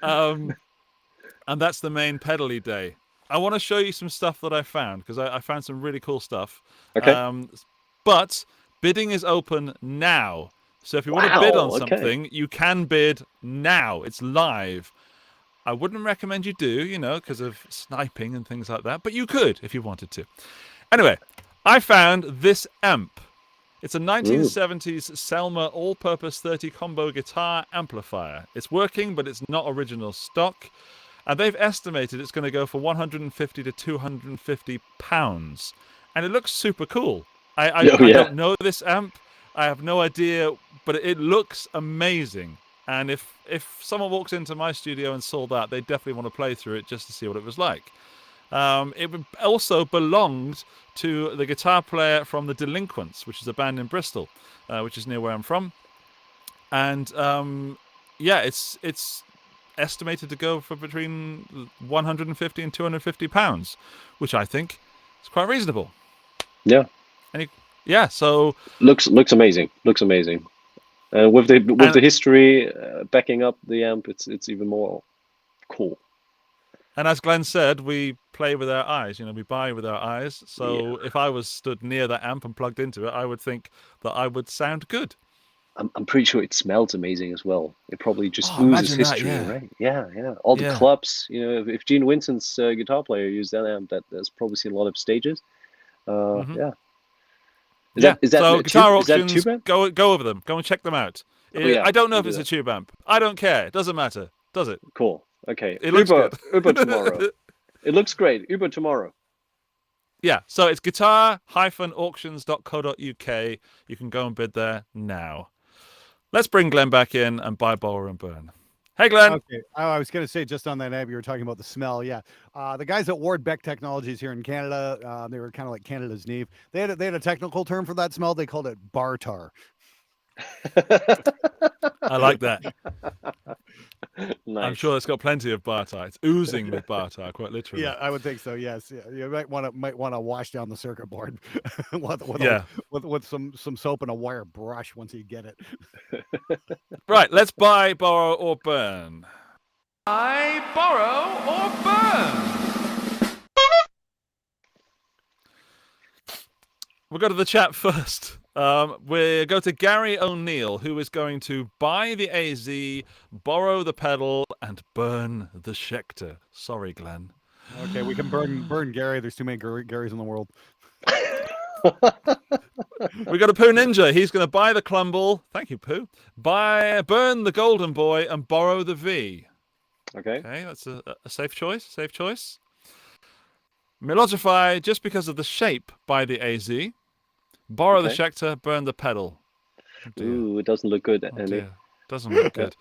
8th. And that's the main pedally day. I want to show you some stuff that I found, because I found some really cool stuff. Okay. But bidding is open now. So if you want to bid on something, you can bid now. It's live. I wouldn't recommend you do, because of sniping and things like that. But you could if you wanted to. Anyway, I found this amp. It's a 1970s Selmer all-purpose 30 combo guitar amplifier. It's working, but it's not original stock. And they've estimated it's going to go for £150 to £250. And it looks super cool. I don't know this amp. I have no idea, but it looks amazing. And if someone walks into my studio and saw that, they definitely want to play through it just to see what it was like. It also belonged to the guitar player from The Delinquents, which is a band in Bristol, which is near where I'm from. And it's estimated to go for between £150 and £250, which I think is quite reasonable. Yeah. So looks amazing. Looks amazing. And with the history backing up the amp, it's even more cool. And as Glenn said, we play with our eyes. We buy with our eyes. So if I was stood near that amp and plugged into it, I would think that I would sound good. I'm pretty sure it smells amazing as well. It probably just oozes history, right? Yeah. All the clubs. If Gene Winston's guitar player used that amp, that's probably seen a lot of stages. Yeah. Is that guitar is that auctions, tube amp? go over them. Go and check them out. I don't know if it's a tube amp. I don't care. It doesn't matter, does it? Cool. Okay. It looks good. Uber tomorrow. It looks great. Uber tomorrow. Yeah, so it's guitar-auctions.co.uk. You can go and bid there now. Let's bring Glenn back in and buy, borrow, and burn. Hey, Glenn. Okay. I was going to say, just on that app, you were talking about the smell. Yeah. The guys at Ward Beck Technologies here in Canada, they were kind of like Canada's Neve. They had a technical term for that smell. They called it bar tar. I like that. Nice. I'm sure it's got plenty of bar tar. It's oozing with bar tar, quite literally. Yeah, I would think so. Yes. Yeah. You might want to wash down the circuit board with some soap and a wire brush once you get it. Right. Let's buy, borrow, or burn. Buy, borrow, or burn. We'll go to the chat first. We go to Gary O'Neill, who is going to buy the AZ, borrow the pedal, and burn the Schecter. Sorry, Glenn. Okay, we can burn Gary. There's too many Garys in the world. We got a Pooh Ninja. He's going to buy the Clumble. Thank you, Pooh. Burn the Golden Boy and borrow the V. Okay. Okay, that's a safe choice. Safe choice. Melodify, just because of the shape, buy the AZ. Borrow the Schecter, burn the pedal. Oh, ooh, it doesn't look good, Andy. Dear. Doesn't look good.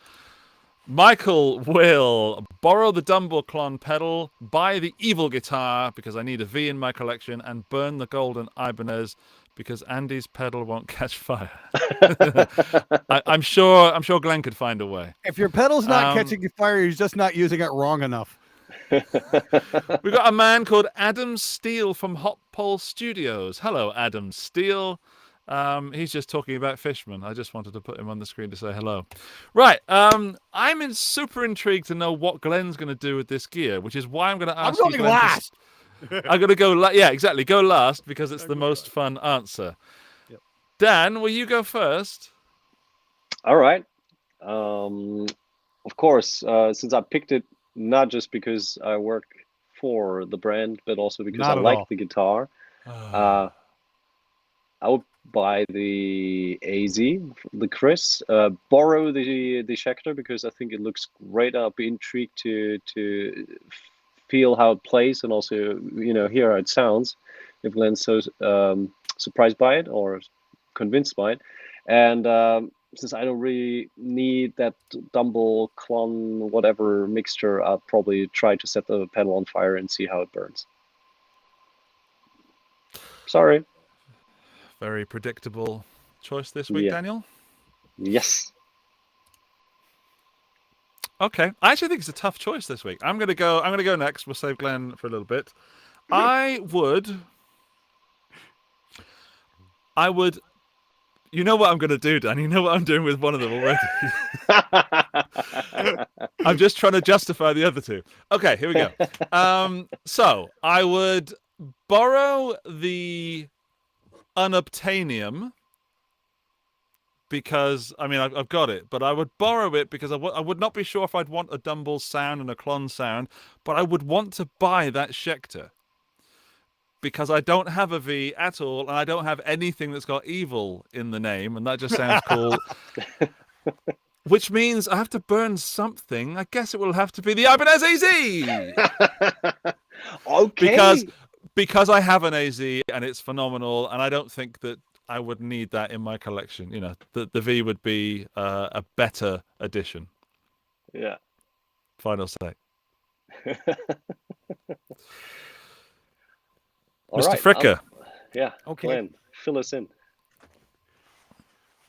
Michael will borrow the Dumble Clon pedal, buy the Evil guitar because I need a V in my collection, and burn the Golden Ibanez because Andy's pedal won't catch fire. I'm sure Glenn could find a way. If your pedal's not catching fire, you're just not using it wrong enough. We've got a man called Adam Steele from Hot Pole Studios. Hello, Adam Steele. He's just talking about Fishman. I just wanted to put him on the screen to say hello. Right. I'm super intrigued to know what Glenn's going to do with this gear, which is why I'm going to ask you, Glenn, last. I'm going to go. Yeah, exactly. Go last because it's the most fun answer. Yep. Dan, will you go first? All right. Of course, since I picked it not just because I work for the brand, but also because I like the guitar. I would buy the AZ, the Chris, borrow the Schecter because I think it looks great. I'll be intrigued to feel how it plays and also hear how it sounds. If Glenn's so surprised by it or convinced by it, and since I don't really need that Dumble Clon whatever mixture, I'll probably try to set the pedal on fire and see how it burns. Sorry. Very predictable choice this week, Daniel. Yes. Okay. I actually think it's a tough choice this week. I'm gonna go next. We'll save Glenn for a little bit. I would. You know what I'm going to do, Dan? You know what I'm doing with one of them already. I'm just trying to justify the other two. Okay, here we go. So I would borrow the Unobtainium because, I mean, I've got it, but I would borrow it because I would not be sure if I'd want a Dumble sound and a Clon sound, but I would want to buy that Schecter. Because I don't have a V at all, and I don't have anything that's got evil in the name, and that just sounds cool. Which means I have to burn something. I guess it will have to be the Ibanez AZ. Okay. Because I have an AZ and it's phenomenal, and I don't think that I would need that in my collection. The V would be a better addition. Yeah. Final say. All Mr. right, Fricker. Yeah. Okay. Glenn, fill us in.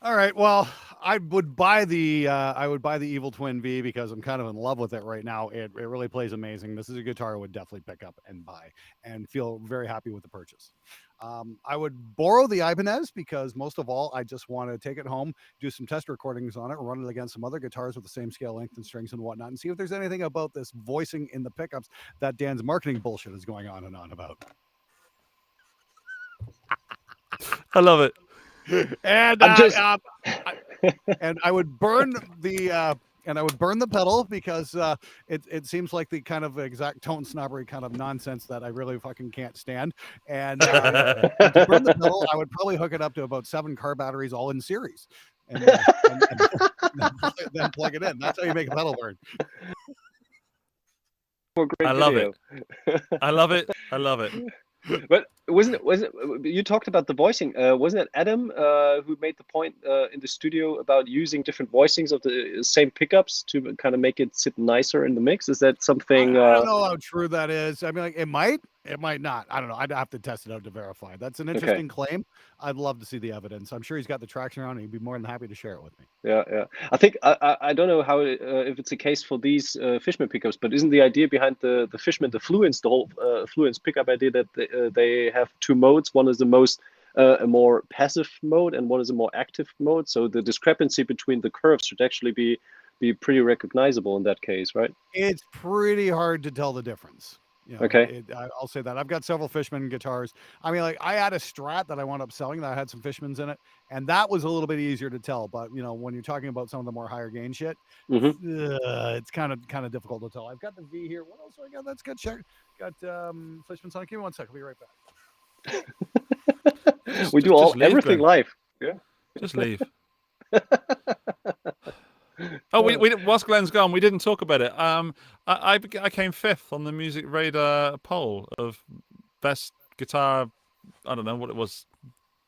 All right. Well, I would buy the Evil Twin V because I'm kind of in love with it right now. It really plays amazing. This is a guitar I would definitely pick up and buy and feel very happy with the purchase. I would borrow the Ibanez because most of all, I just want to take it home, do some test recordings on it, run it against some other guitars with the same scale length and strings and whatnot, and see if there's anything about this voicing in the pickups that Dan's marketing bullshit is going on and on about. I love it. And and I would burn the pedal because it seems like the kind of exact tone snobbery kind of nonsense that I really fucking can't stand. And to burn the pedal, I would probably hook it up to about 7 car batteries all in series, and then plug it in. That's how you make a pedal burn. I love it. I love it. I love it. But wasn't you talked about the voicing? Wasn't it Adam who made the point in the studio about using different voicings of the same pickups to kind of make it sit nicer in the mix? Is that something? I don't know how true that is. I mean, like, it might not. I don't know. I'd have to test it out to verify. That's an interesting claim. I'd love to see the evidence. I'm sure he's got the traction around, and he'd be more than happy to share it with me. Yeah. I think I don't know how if it's a case for these Fishman pickups, but isn't the idea behind the Fishman, the Fluence, the whole Fluence pickup idea that they have two modes? One is the most a more passive mode, and one is a more active mode. So the discrepancy between the curves should actually be pretty recognizable in that case, right? It's pretty hard to tell the difference. You know, Okay. I'll say that. I've got several Fishman guitars. I mean, like, I had a Strat that I wound up selling that had some Fishmans in it, and that was a little bit easier to tell. But you know, when you're talking about some of the more higher gain shit, it's kind of difficult to tell. I've got the V here. What else do I got? That's good. Check. Got Fishman Sonic. Give me 1 second. I'll be right back. We do everything live. Yeah. Just leave. Oh, we whilst Glenn's gone, we didn't talk about it. I came 5th on the Music Radar poll of best guitar. I don't know what it was.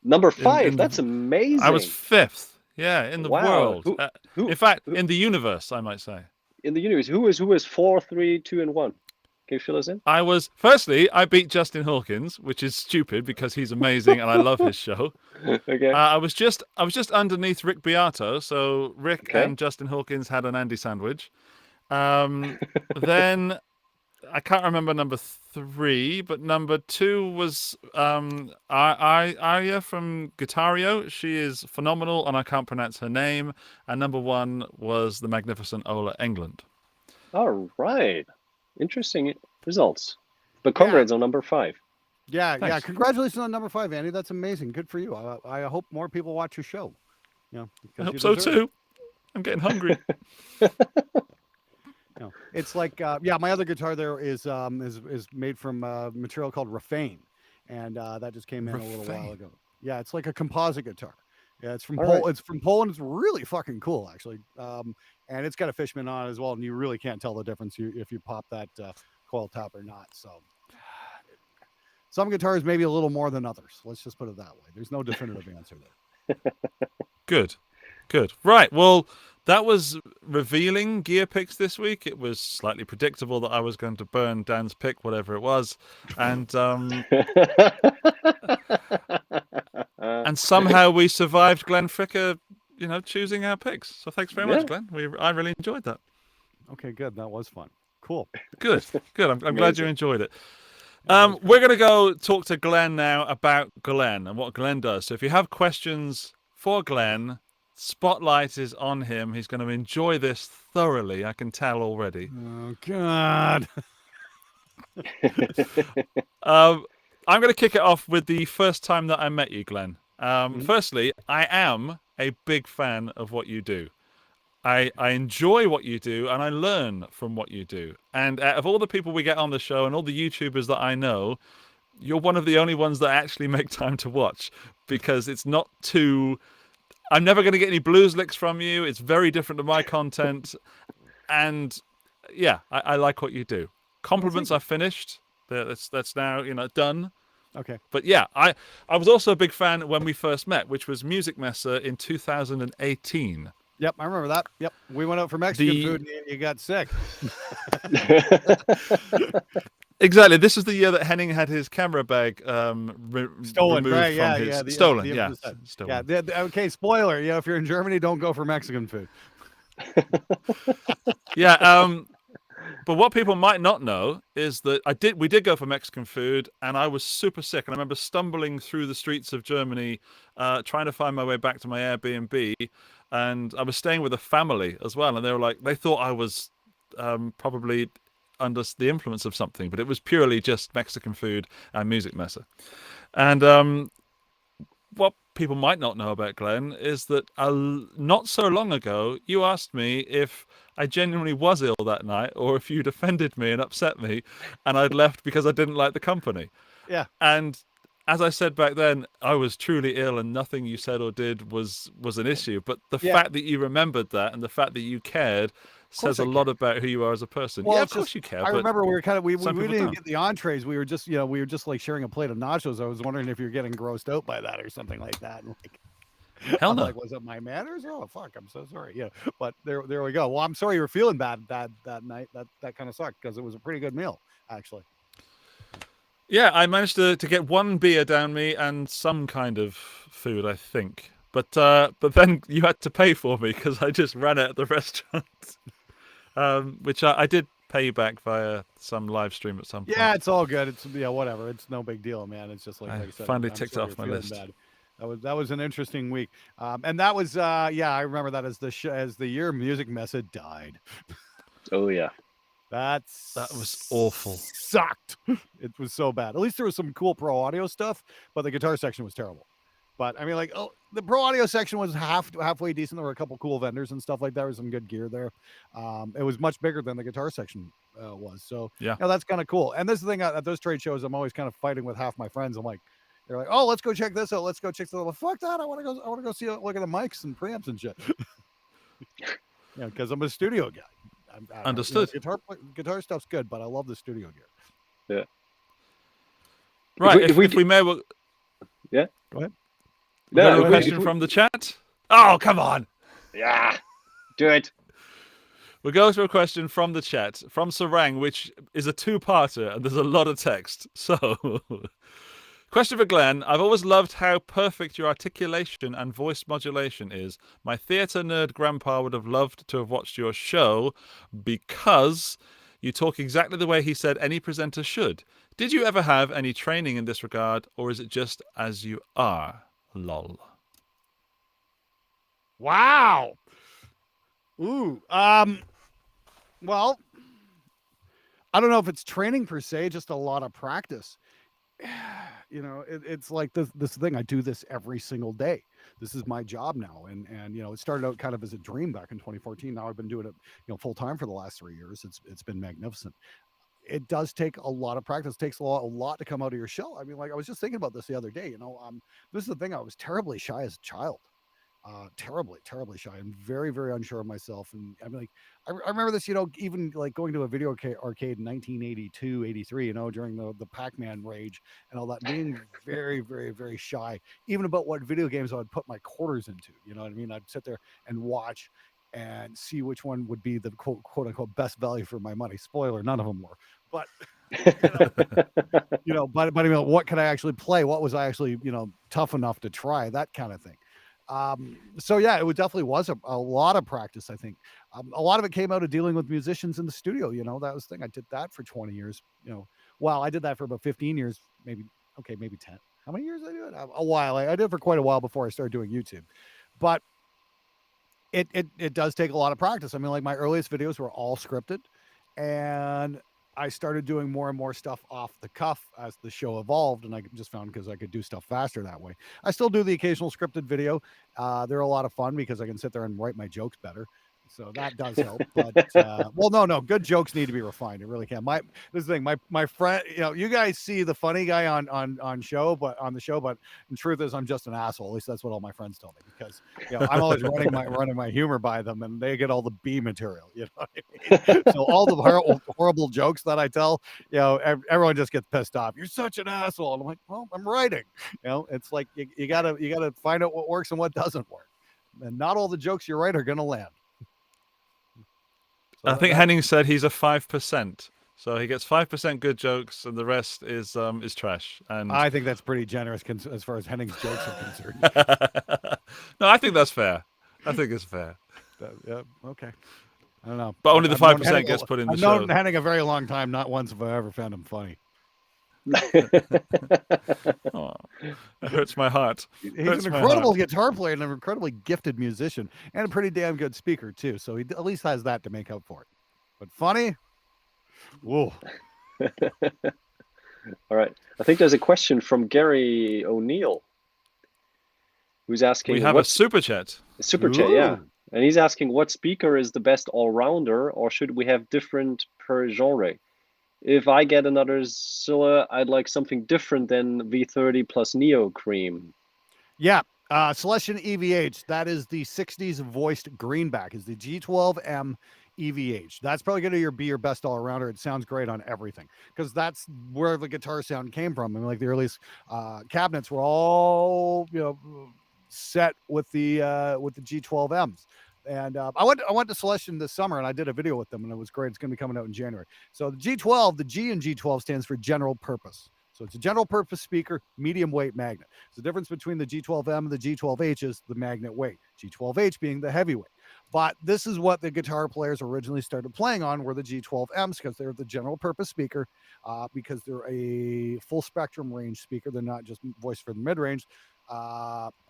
Number 5. That's amazing. I was 5th. Yeah, in the world. Who, in fact, in the universe, I might say. In the universe, who is 4, 3, 2, and 1? Can you fill us in? Firstly, I beat Justin Hawkins, which is stupid because he's amazing and I love his show. Okay. I was just underneath Rick Beato, so Rick and Justin Hawkins had an Andy sandwich. Then I can't remember number 3, but number 2 was Arya from Guitario. She is phenomenal, and I can't pronounce her name. And number 1 was the magnificent Ola Englund. All right. Interesting results. But congrats on number 5. Yeah, Thanks. yeah. Congratulations on number 5, Andy. That's amazing. Good for you. I hope more people watch your show. You know, I hope so too. I'm getting hungry. You know, it's like my other guitar there is made from material called Rafane, and that just came in a little while ago. Yeah, it's like a composite guitar. Yeah, it's from It's from Poland. It's really fucking cool, actually. And it's got a Fishman on it as well, and you really can't tell the difference if you pop that coil top or not. So some guitars maybe a little more than others. Let's just put it that way. There's no definitive answer there. Good. Right. Well, that was revealing gear picks this week. It was slightly predictable that I was going to burn Dan's pick, whatever it was, and and somehow we survived Glenn Fricker, choosing our picks. So thanks very much, Glenn. I really enjoyed that. Okay, good. That was fun. Cool. Good. I'm glad you enjoyed it. We're going to go talk to Glenn now about Glenn and what Glenn does. So if you have questions for Glenn, spotlight is on him. He's going to enjoy this thoroughly. I can tell already. Oh, God. I'm going to kick it off with the first time that I met you, Glenn. Firstly, I am a big fan of what you do. I enjoy what you do, and I learn from what you do. And out of all the people we get on the show and all the YouTubers that I know, you're one of the only ones that actually make time to watch, because it's not too... I'm never going to get any blues licks from you. It's very different to my content. And yeah, I like what you do. Compliments are finished. That's now, done. Okay. But yeah, I was also a big fan when we first met, which was Music Messa in 2018. Yep, I remember that. Yep, we went out for Mexican food and you got sick. Exactly. This is the year that Henning had his camera bag stolen. Right? Stolen. Stolen. Yeah. Okay. Spoiler. Yeah. If you're in Germany, don't go for Mexican food. Yeah. But what people might not know is that we did go for Mexican food, and I was super sick. And I remember stumbling through the streets of Germany, trying to find my way back to my Airbnb. And I was staying with a family as well. And they thought I was probably under the influence of something, but it was purely just Mexican food and Music Messa. And what people might not know about Glenn is that not so long ago, you asked me if I genuinely was ill that night, or if you'd offended me and upset me, and I'd left because I didn't like the company. Yeah. And as I said back then, I was truly ill, and nothing you said or did was an issue. But the fact that you remembered that, and the fact that you cared, says a I lot care. about who you are as a person. Well, Yeah, of it's course just- you care. I but remember we were kind of we some didn't people even don't. get the entrees. We were just like sharing a plate of nachos. I was wondering if you're getting grossed out by that or something like that. And Hell I'm no. like, was it my manners? Oh fuck, I'm so sorry. Yeah, but there we go. Well, I'm sorry you were feeling bad that night. That kind of sucked because it was a pretty good meal actually. Yeah, I managed to get one beer down me and some kind of food, I think. But then you had to pay for me because I just ran out of the restaurant. Which I did pay you back via some live stream at some point. Yeah, it's all good. It's whatever. It's no big deal, man. It's just like I I said. finally I'm ticked sorry off you're my feeling list. bad. That was an interesting week, and that was yeah, I remember that as the year music mess had died. Oh yeah. That was awful. Sucked. It was so bad. At least there was some cool pro audio stuff, but the guitar section was terrible. But I mean, like, the pro audio section was halfway decent. There were a couple cool vendors and stuff like that. There was some good gear there. It was much bigger than the guitar section was. So Yeah, you know, that's kind of cool. And this is the thing at those trade shows, I'm always kind of fighting with half my friends. I'm like, they're like, oh, let's go check this out. Let's go check this out. Well, fuck that. I want to go see look at the mics and preamps and shit. Yeah, because I'm a studio guy. Understood. You know, guitar stuff's good, but I love the studio gear. Yeah. right. If If we we may, we'll Yeah. Go ahead. we got No, a if question we- from the chat. Oh, come on. Yeah. Do it. We'll go to a question from the chat, from Sarang, which is a two-parter, and there's a lot of text. So, question for Glenn. I've always loved how perfect your articulation and voice modulation is. My theatre nerd grandpa would have loved to have watched your show because you talk exactly the way he said any presenter should. Did you ever have any training in this regard, or is it just as you are? Lol. Wow. Ooh. Well, I don't know if it's training per se, just a lot of practice. You know, it's like this thing. I do this every single day. This is my job now, and you know, it started out kind of as a dream back in 2014. Now I've been doing it, you know, full time for the last 3 years. It's been magnificent. It does take a lot of practice. It takes a lot to come out of your shell. I mean, like I was just thinking about this the other day. You know, this is the thing. I was terribly shy as a child. Terribly shy and very, very unsure of myself. And I mean, like, I remember this, you know, even like going to a video arcade in 1982, 83, you know, during the Pac-Man rage and all that, being very, very, very shy, even about what video games I would put my quarters into, you know what I mean? I'd sit there and watch and see which one would be the quote unquote best value for my money. Spoiler, none of them were, but you know, but I mean, what could I actually play? What was I actually, you know, tough enough to try, that kind of thing. So yeah, it definitely was a lot of practice. I think a lot of it came out of dealing with musicians in the studio. You know, that was the thing. I did that for 20 years. You know, well, I did that for about 15 years, maybe 10. How many years did I do it? A while. I did it for quite a while before I started doing YouTube. But it does take a lot of practice. I mean, like my earliest videos were all scripted, and I started doing more and more stuff off the cuff as the show evolved, and I just found because I could do stuff faster that way. I still do the occasional scripted video. They're a lot of fun because I can sit there and write my jokes better. So that does help. But well, no, good jokes need to be refined. It really can. This is the thing. My friend, you know, you guys see the funny guy on the show, but the truth is I'm just an asshole. At least that's what all my friends tell me, because you know I'm always running my humor by them, and they get all the B material. You know what I mean? So all the horrible jokes that I tell, you know, everyone just gets pissed off. You're such an asshole. And I'm like, well, I'm writing. You know, it's like you gotta find out what works and what doesn't work, and not all the jokes you write are gonna land. So I think Henning said he's a 5%, so he gets 5% good jokes, and the rest is trash. And I think that's pretty generous as far as Henning's jokes are concerned. No, I think that's fair. I think it's fair. Yeah, okay. I don't know, but only the 5% gets put in the show. I've known Henning a very long time. Not once have I ever found him funny. Oh, it hurts my heart. He's an incredible guitar player and an incredibly gifted musician, and a pretty damn good speaker too. So he at least has that to make up for it. But funny, whoa. All right. I think there's a question from Gary O'Neill, who's asking. We have a super chat. Yeah. And he's asking, what speaker is the best all-rounder, or should we have different per genre? If I get another Zilla, I'd like something different than V30 plus Neo Cream. Yeah, Celestian EVH. That is the 60s voiced greenback. Is the G12M EVH. That's probably going to be your best all-arounder. It sounds great on everything because that's where the guitar sound came from. I mean, like the earliest cabinets were all set with the G12Ms. And I went to Celestian this summer and I did a video with them and it was great. It's going to be coming out in January. So the G12, the G in G12 stands for general purpose. So it's a general purpose speaker, medium weight magnet. The difference between the G12M and the G12H is the magnet weight, G12H being the heavyweight. But this is what the guitar players originally started playing on were the G12Ms because they're the general purpose speaker, because they're a full spectrum range speaker. They're not just voice for the mid range.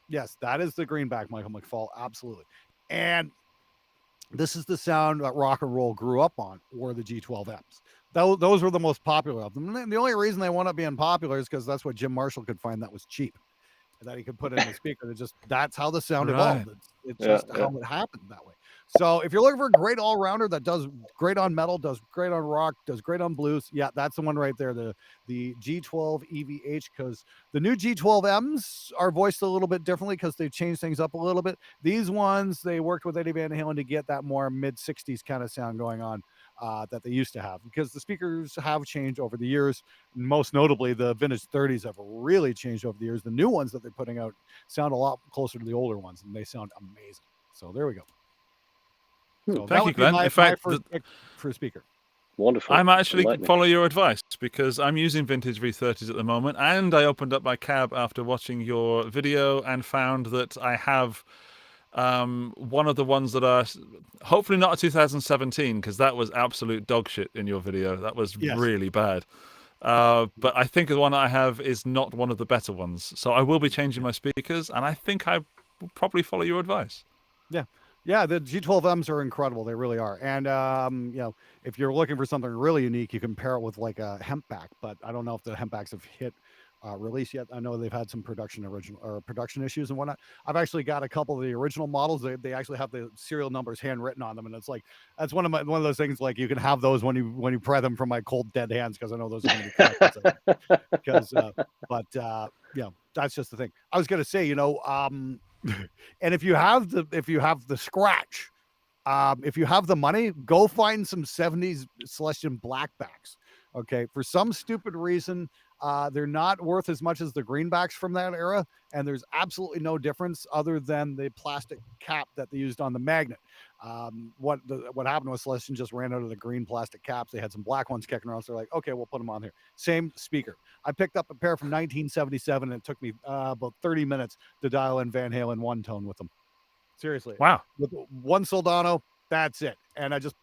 Yes, that is the greenback, Michael McFall. Absolutely. And this is the sound that rock and roll grew up on, were the G12Ms. Those were the most popular of them. And the only reason they wound up being popular is because that's what Jim Marshall could find that was cheap, and that he could put in the speaker. That's how the sound evolved. It's just how it happened that way. So if you're looking for a great all-rounder that does great on metal, does great on rock, does great on blues, yeah, that's the one right there, the G12 EVH, because the new G12Ms are voiced a little bit differently because they've changed things up a little bit. These ones, they worked with Eddie Van Halen to get that more mid-60s kind of sound going on that they used to have, because the speakers have changed over the years. Most notably, the vintage 30s have really changed over the years. The new ones that they're putting out sound a lot closer to the older ones, and they sound amazing. So there we go. So Thank you, Glenn. In fact, for a speaker. Wonderful. I'm actually follow your advice because I'm using vintage V30s at the moment, and I opened up my cab after watching your video and found that I have one of the ones that are hopefully not a 2017, because that was absolute dog shit in your video. That was really bad. But I think the one I have is not one of the better ones. So I will be changing my speakers, and I think I will probably follow your advice. Yeah, the G12Ms are incredible. They really are. And, if you're looking for something really unique, you can pair it with like a hempback, but I don't know if the hempbacks have hit release yet. I know they've had some production issues and whatnot. I've actually got a couple of the original models. They actually have the serial numbers handwritten on them. And it's like, that's one of those things, like you can have those when you pry them from my cold dead hands, because I know those are going to be because, that's just the thing. I was going to say, and if you have the scratch, if you have the money, go find some 70s Celestian blackbacks. Okay. For some stupid reason, they're not worth as much as the greenbacks from that era. And there's absolutely no difference other than the plastic cap that they used on the magnet. What happened was Celestian just ran out of the green plastic caps. They had some black ones kicking around. So they're like, okay, we'll put them on here. Same speaker. I picked up a pair from 1977 and it took me about 30 minutes to dial in Van Halen one tone with them. Seriously. Wow. With one Soldano, that's it. And I just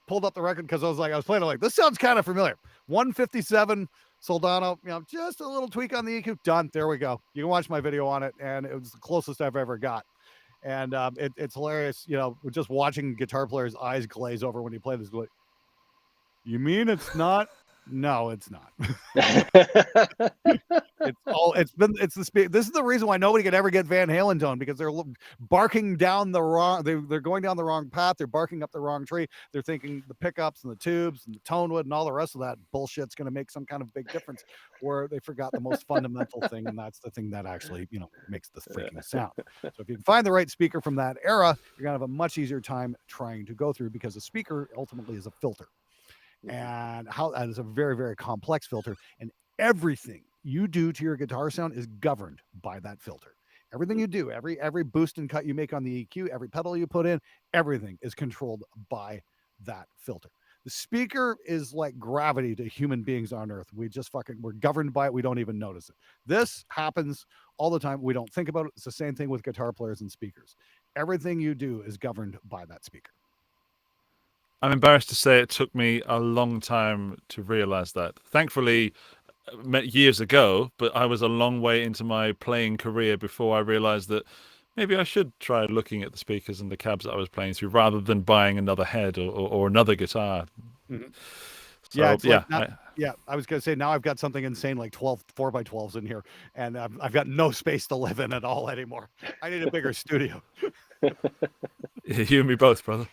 pulled up the record because I was playing it like, this sounds kind of familiar. 157 Soldano, just a little tweak on the EQ, done. There we go. You can watch my video on it, and it was the closest I've ever got. And it's hilarious, just watching guitar players' eyes glaze over when you play this. Like, you mean it's not? No, it's not. This is the reason why nobody could ever get Van Halen tone, because they're barking down the wrong, they're going down the wrong path. They're barking up the wrong tree. They're thinking the pickups and the tubes and the tone wood and all the rest of that bullshit's going to make some kind of big difference, where they forgot the most fundamental thing. And that's the thing that actually, makes the freaking sound. So if you can find the right speaker from that era, you're going to have a much easier time trying to go through, because a speaker ultimately is a filter. And how that is a very, very complex filter, and everything you do to your guitar sound is governed by that filter. Everything you do, every boost and cut you make on the EQ, every pedal you put in, everything is controlled by that filter. The speaker is like gravity to human beings on earth. We're governed by it. We don't even notice it. This happens all the time. We don't think about it. It's the same thing with guitar players and speakers. Everything you do is governed by that speaker. I'm embarrassed to say it took me a long time to realize that. Thankfully, years ago, but I was a long way into my playing career before I realized that maybe I should try looking at the speakers and the cabs that I was playing through, rather than buying another head or another guitar. Mm-hmm. So, I was going to say, now I've got something insane like 12 4x12s in here, and I've got no space to live in at all anymore. I need a bigger studio. You and me both, brother.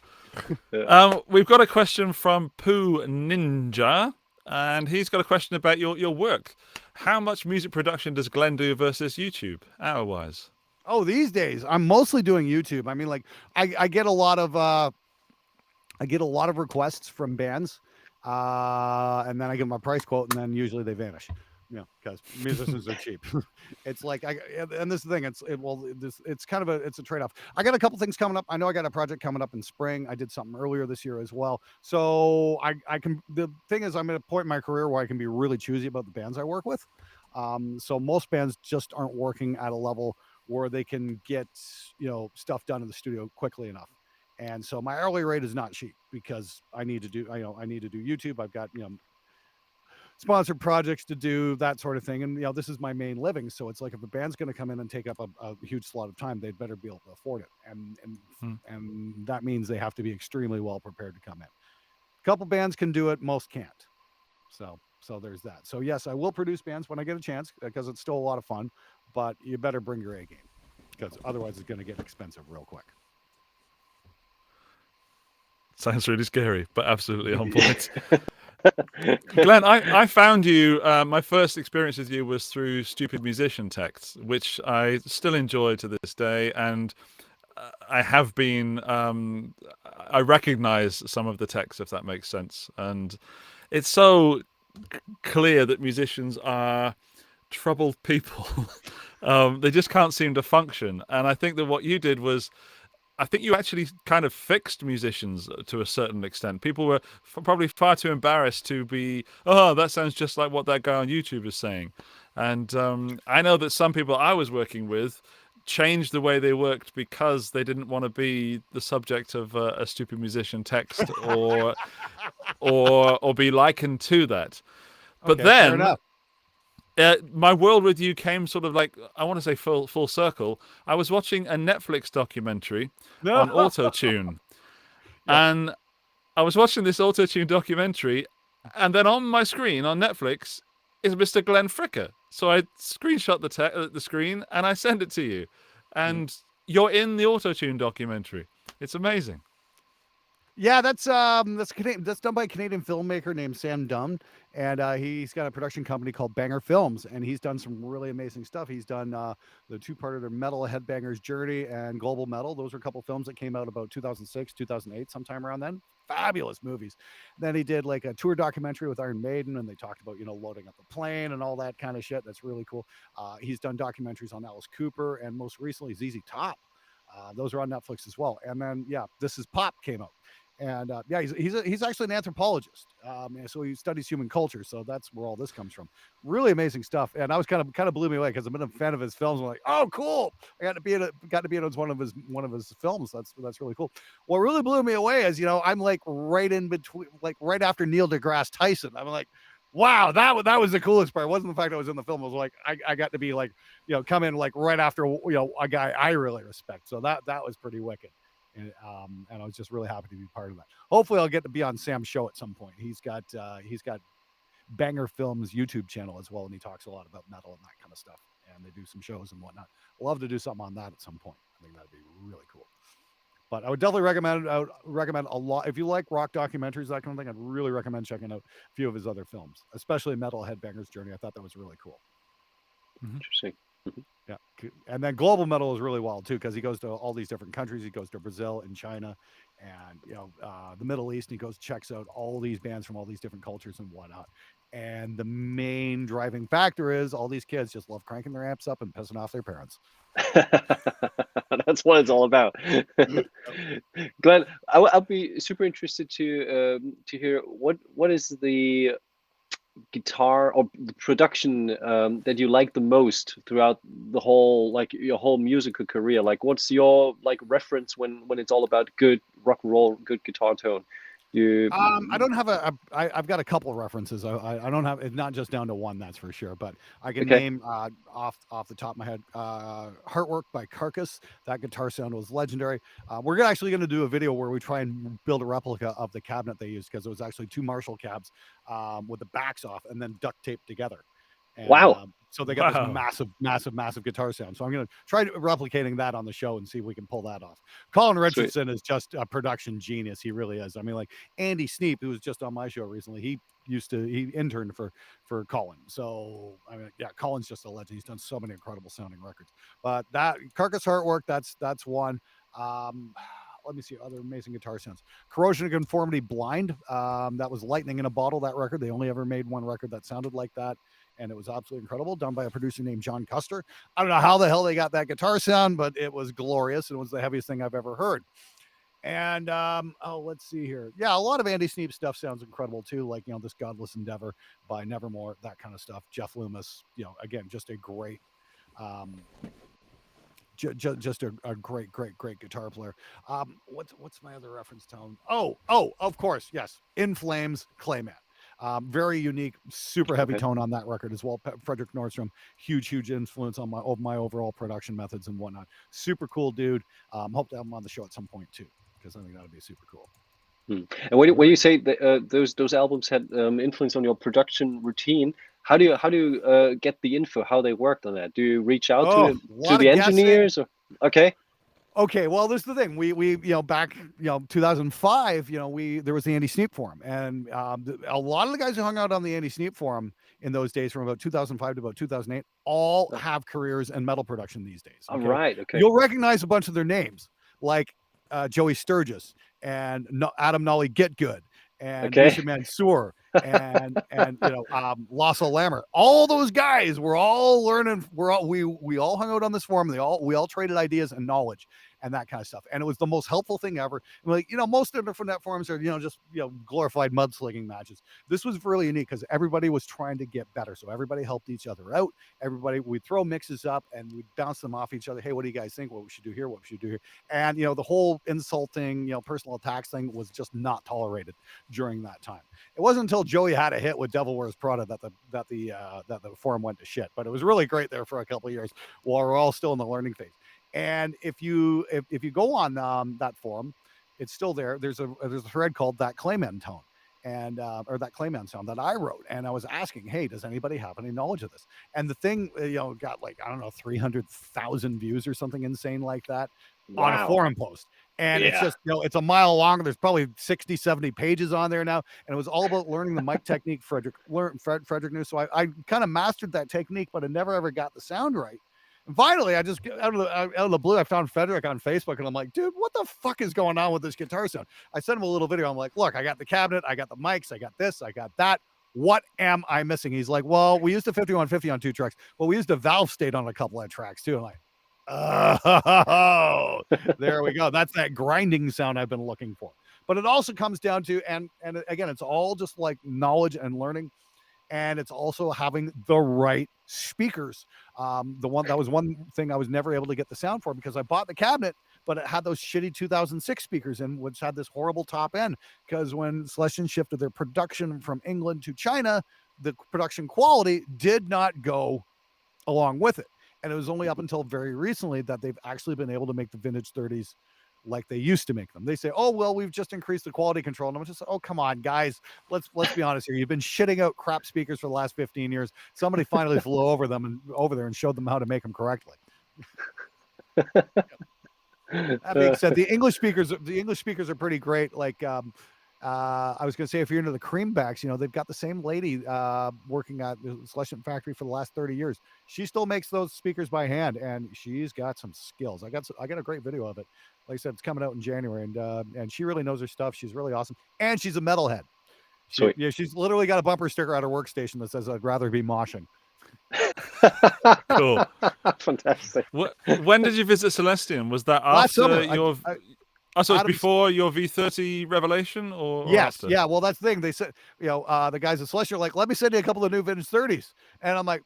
We've got a question from Pooh Ninja, and he's got a question about your work. How much music production does Glenn do versus YouTube, hour-wise? Oh, these days I'm mostly doing YouTube. I mean, like I get a lot of I get a lot of requests from bands, and then I give them a price quote, and then usually they vanish. Because musicians are cheap. It's like and this is the thing. It's kind of it's a trade-off. I got a couple things coming up. I know I got a project coming up in spring. I did something earlier this year as well. So I can. The thing is, I'm at a point in my career where I can be really choosy about the bands I work with. So most bands just aren't working at a level where they can get stuff done in the studio quickly enough. And so my hourly rate is not cheap because I need to do YouTube. I've got sponsored projects to do, that sort of thing, and this is my main living. So it's like, if a band's going to come in and take up a huge slot of time, they'd better be able to afford it, and that means they have to be extremely well prepared to come in. A couple bands can do it, most can't. So there's that. So yes, I will produce bands when I get a chance, because it's still a lot of fun, but you better bring your A game, because otherwise it's going to get expensive real quick. Sounds really scary, but absolutely on point. Glenn, I found you, my first experience with you was through Stupid Musician texts, which I still enjoy to this day. And I have been, I recognize some of the texts, if that makes sense. And it's so clear that musicians are troubled people. They just can't seem to function. And I think that what you did was, I think you actually kind of fixed musicians to a certain extent. People were probably far too embarrassed to be, oh, that sounds just like what that guy on YouTube is saying. And I know that some people I was working with changed the way they worked because they didn't want to be the subject of a Stupid Musician text or be likened to that. But okay, fair enough. My world with you came sort of like, I want to say full circle. I was watching a Netflix documentary on Autotune. And I was watching this Autotune documentary, and then on my screen on Netflix is Mr. Glenn Fricker. So I screenshot the screen and I send it to you. And you're in the Autotune documentary. It's amazing. Yeah, that's done by a Canadian filmmaker named Sam Dunn, and he's got a production company called Banger Films, and he's done some really amazing stuff. He's done the two-part of their Metal Headbanger's Journey and Global Metal. Those are a couple films that came out about 2006, 2008, sometime around then. Fabulous movies. Then he did like a tour documentary with Iron Maiden, and they talked about loading up the plane and all that kind of shit. That's really cool. He's done documentaries on Alice Cooper, and most recently ZZ Top. Those are on Netflix as well. And then This Is Pop came out. And he's actually an anthropologist, so he studies human culture. So that's where all this comes from. Really amazing stuff. And I was kind of blew me away because I've been a fan of his films. I'm like, oh, cool! I got to be in one of his films. That's really cool. What really blew me away is I'm like right in between, like right after Neil deGrasse Tyson. I'm like, wow, that was the coolest part. It wasn't the fact I was in the film. It was like I got to be like come in like right after a guy I really respect. So that was pretty wicked. And I was just really happy to be part of that. Hopefully I'll get to be on Sam's show at some point. He's got Banger Films YouTube channel as well, and he talks a lot about metal and that kind of stuff, and they do some shows and whatnot. Love to do something on that at some point. I think that'd be really cool. But I would definitely recommend a lot. If you like rock documentaries, that kind of thing, I'd really recommend checking out a few of his other films, especially Metal Headbanger's Journey. I thought that was really cool. Interesting. Yeah, and then Global Metal is really wild too, because he goes to all these different countries. He goes to Brazil and China, and the Middle East. And he goes checks out all these bands from all these different cultures and whatnot. And the main driving factor is all these kids just love cranking their amps up and pissing off their parents. That's what it's all about. Glenn, I'll be super interested to hear what is the guitar or the production that you like the most throughout the whole, like your whole musical career. Like, what's your like reference when it's all about good rock and roll, good guitar tone? I don't have I've got a couple references. I don't have, it's not just down to one, that's for sure, but I can name off the top of my head Heartwork by Carcass. That guitar sound was legendary. We're actually going to do a video where we try and build a replica of the cabinet they used, because it was actually two Marshall cabs with the backs off and then duct taped together. And, wow. So they got this massive guitar sound. So I'm going to try replicating that on the show and see if we can pull that off. Colin Richardson is just a production genius. He really is. I mean, like Andy Sneap, who was just on my show recently, he interned for Colin. So I mean, Colin's just a legend. He's done so many incredible sounding records. But that Carcass Heartwork, that's one. let me see other amazing guitar sounds. Corrosion and Conformity Blind. That was lightning in a bottle, that record. They only ever made one record that sounded like that. And it was absolutely incredible, done by a producer named John Custer. I don't know how the hell they got that guitar sound, but it was glorious. And it was the heaviest thing I've ever heard. And let's see here. Yeah, a lot of Andy Sneap stuff sounds incredible too. Like, this Godless Endeavor by Nevermore, that kind of stuff. Jeff Loomis, again, just a great just a great guitar player. What's my other reference tone? Oh, of course, yes. In Flames, Clayman. Very unique, super heavy tone on that record as well. Frederick Nordstrom, huge influence on my overall production methods and whatnot. Super cool dude. Hope to have him on the show at some point too, because I think that would be super cool. And when you say that, those albums had influence on your production routine, how do you get the info? How they worked on that? Do you reach out to the engineers? Or, Okay, well, this is the thing. We back 2005, there was the Andy Sneap forum, and a lot of the guys who hung out on the Andy Sneap forum in those days, from about 2005 to about 2008, all have careers in metal production these days. Okay? All right, okay. You'll recognize a bunch of their names, like Joey Sturgis and Adam Nolly Get Good and Misha Mansour and Lasso Lammer. All those guys were all learning. We all hung out on this forum. We all traded ideas and knowledge and that kind of stuff. And it was the most helpful thing ever. Like, most of the net forums are, just, glorified mudslinging matches. This was really unique because everybody was trying to get better. So everybody helped each other out. We'd throw mixes up and we'd bounce them off each other. Hey, what do you guys think? What we should do here? What we should do here? And, the whole insulting, personal attacks thing was just not tolerated during that time. It wasn't until Joey had a hit with Devil Wears Prada that the forum went to shit. But it was really great there for a couple of years while we're all still in the learning phase. And if you go on that forum, it's still there. There's a thread called That Clayman Tone, and or That Clayman Sound that I wrote, and I was asking, hey, does anybody have any knowledge of this? And the thing, got like 300,000 views or something insane like that on a forum post. And it's just, it's a mile long. There's probably 60, 70 pages on there now. And it was all about learning the mic technique Frederick knew. So I kind of mastered that technique, but I never ever got the sound right. And finally, I just out of the blue, I found Frederick on Facebook, and I'm like, dude, what the fuck is going on with this guitar sound? I sent him a little video. I'm like, look, I got the cabinet, I got the mics, I got this, I got that. What am I missing? He's like, well, we used a 5150 on 2 tracks. Well, we used a valve state on a couple of tracks too. I'm like, oh, there we go. That's that grinding sound I've been looking for. But it also comes down to, and again, it's all just like knowledge and learning. And it's also having the right speakers. That was one thing I was never able to get the sound for, because I bought the cabinet, but it had those shitty 2006 speakers in, which had this horrible top end. Because when Celestian shifted their production from England to China, the production quality did not go along with it. And it was only up until very recently that they've actually been able to make the vintage 30s like they used to make them. They say, oh, well, we've just increased the quality control. And I'm just, oh, come on, guys. Let's be honest here. You've been shitting out crap speakers for the last 15 years. Somebody finally flew over there and showed them how to make them correctly. That being said, the English speakers are pretty great. Like, I was going to say, if you're into the Creambacks, they've got the same lady working at the Celestian factory for the last 30 years. She still makes those speakers by hand, and she's got some skills. I got a great video of it. Like I said, it's coming out in January, and she really knows her stuff. She's really awesome, and she's a metalhead. She's literally got a bumper sticker at her workstation that says, "I'd rather be moshing." Cool. Fantastic. When did you visit Celestian? Was that after your? So it's before your V30 revelation, or yes, after? Yeah. Well, that's the thing. They said, the guys at Celestian are like, let me send you a couple of new vintage 30s, and I'm like,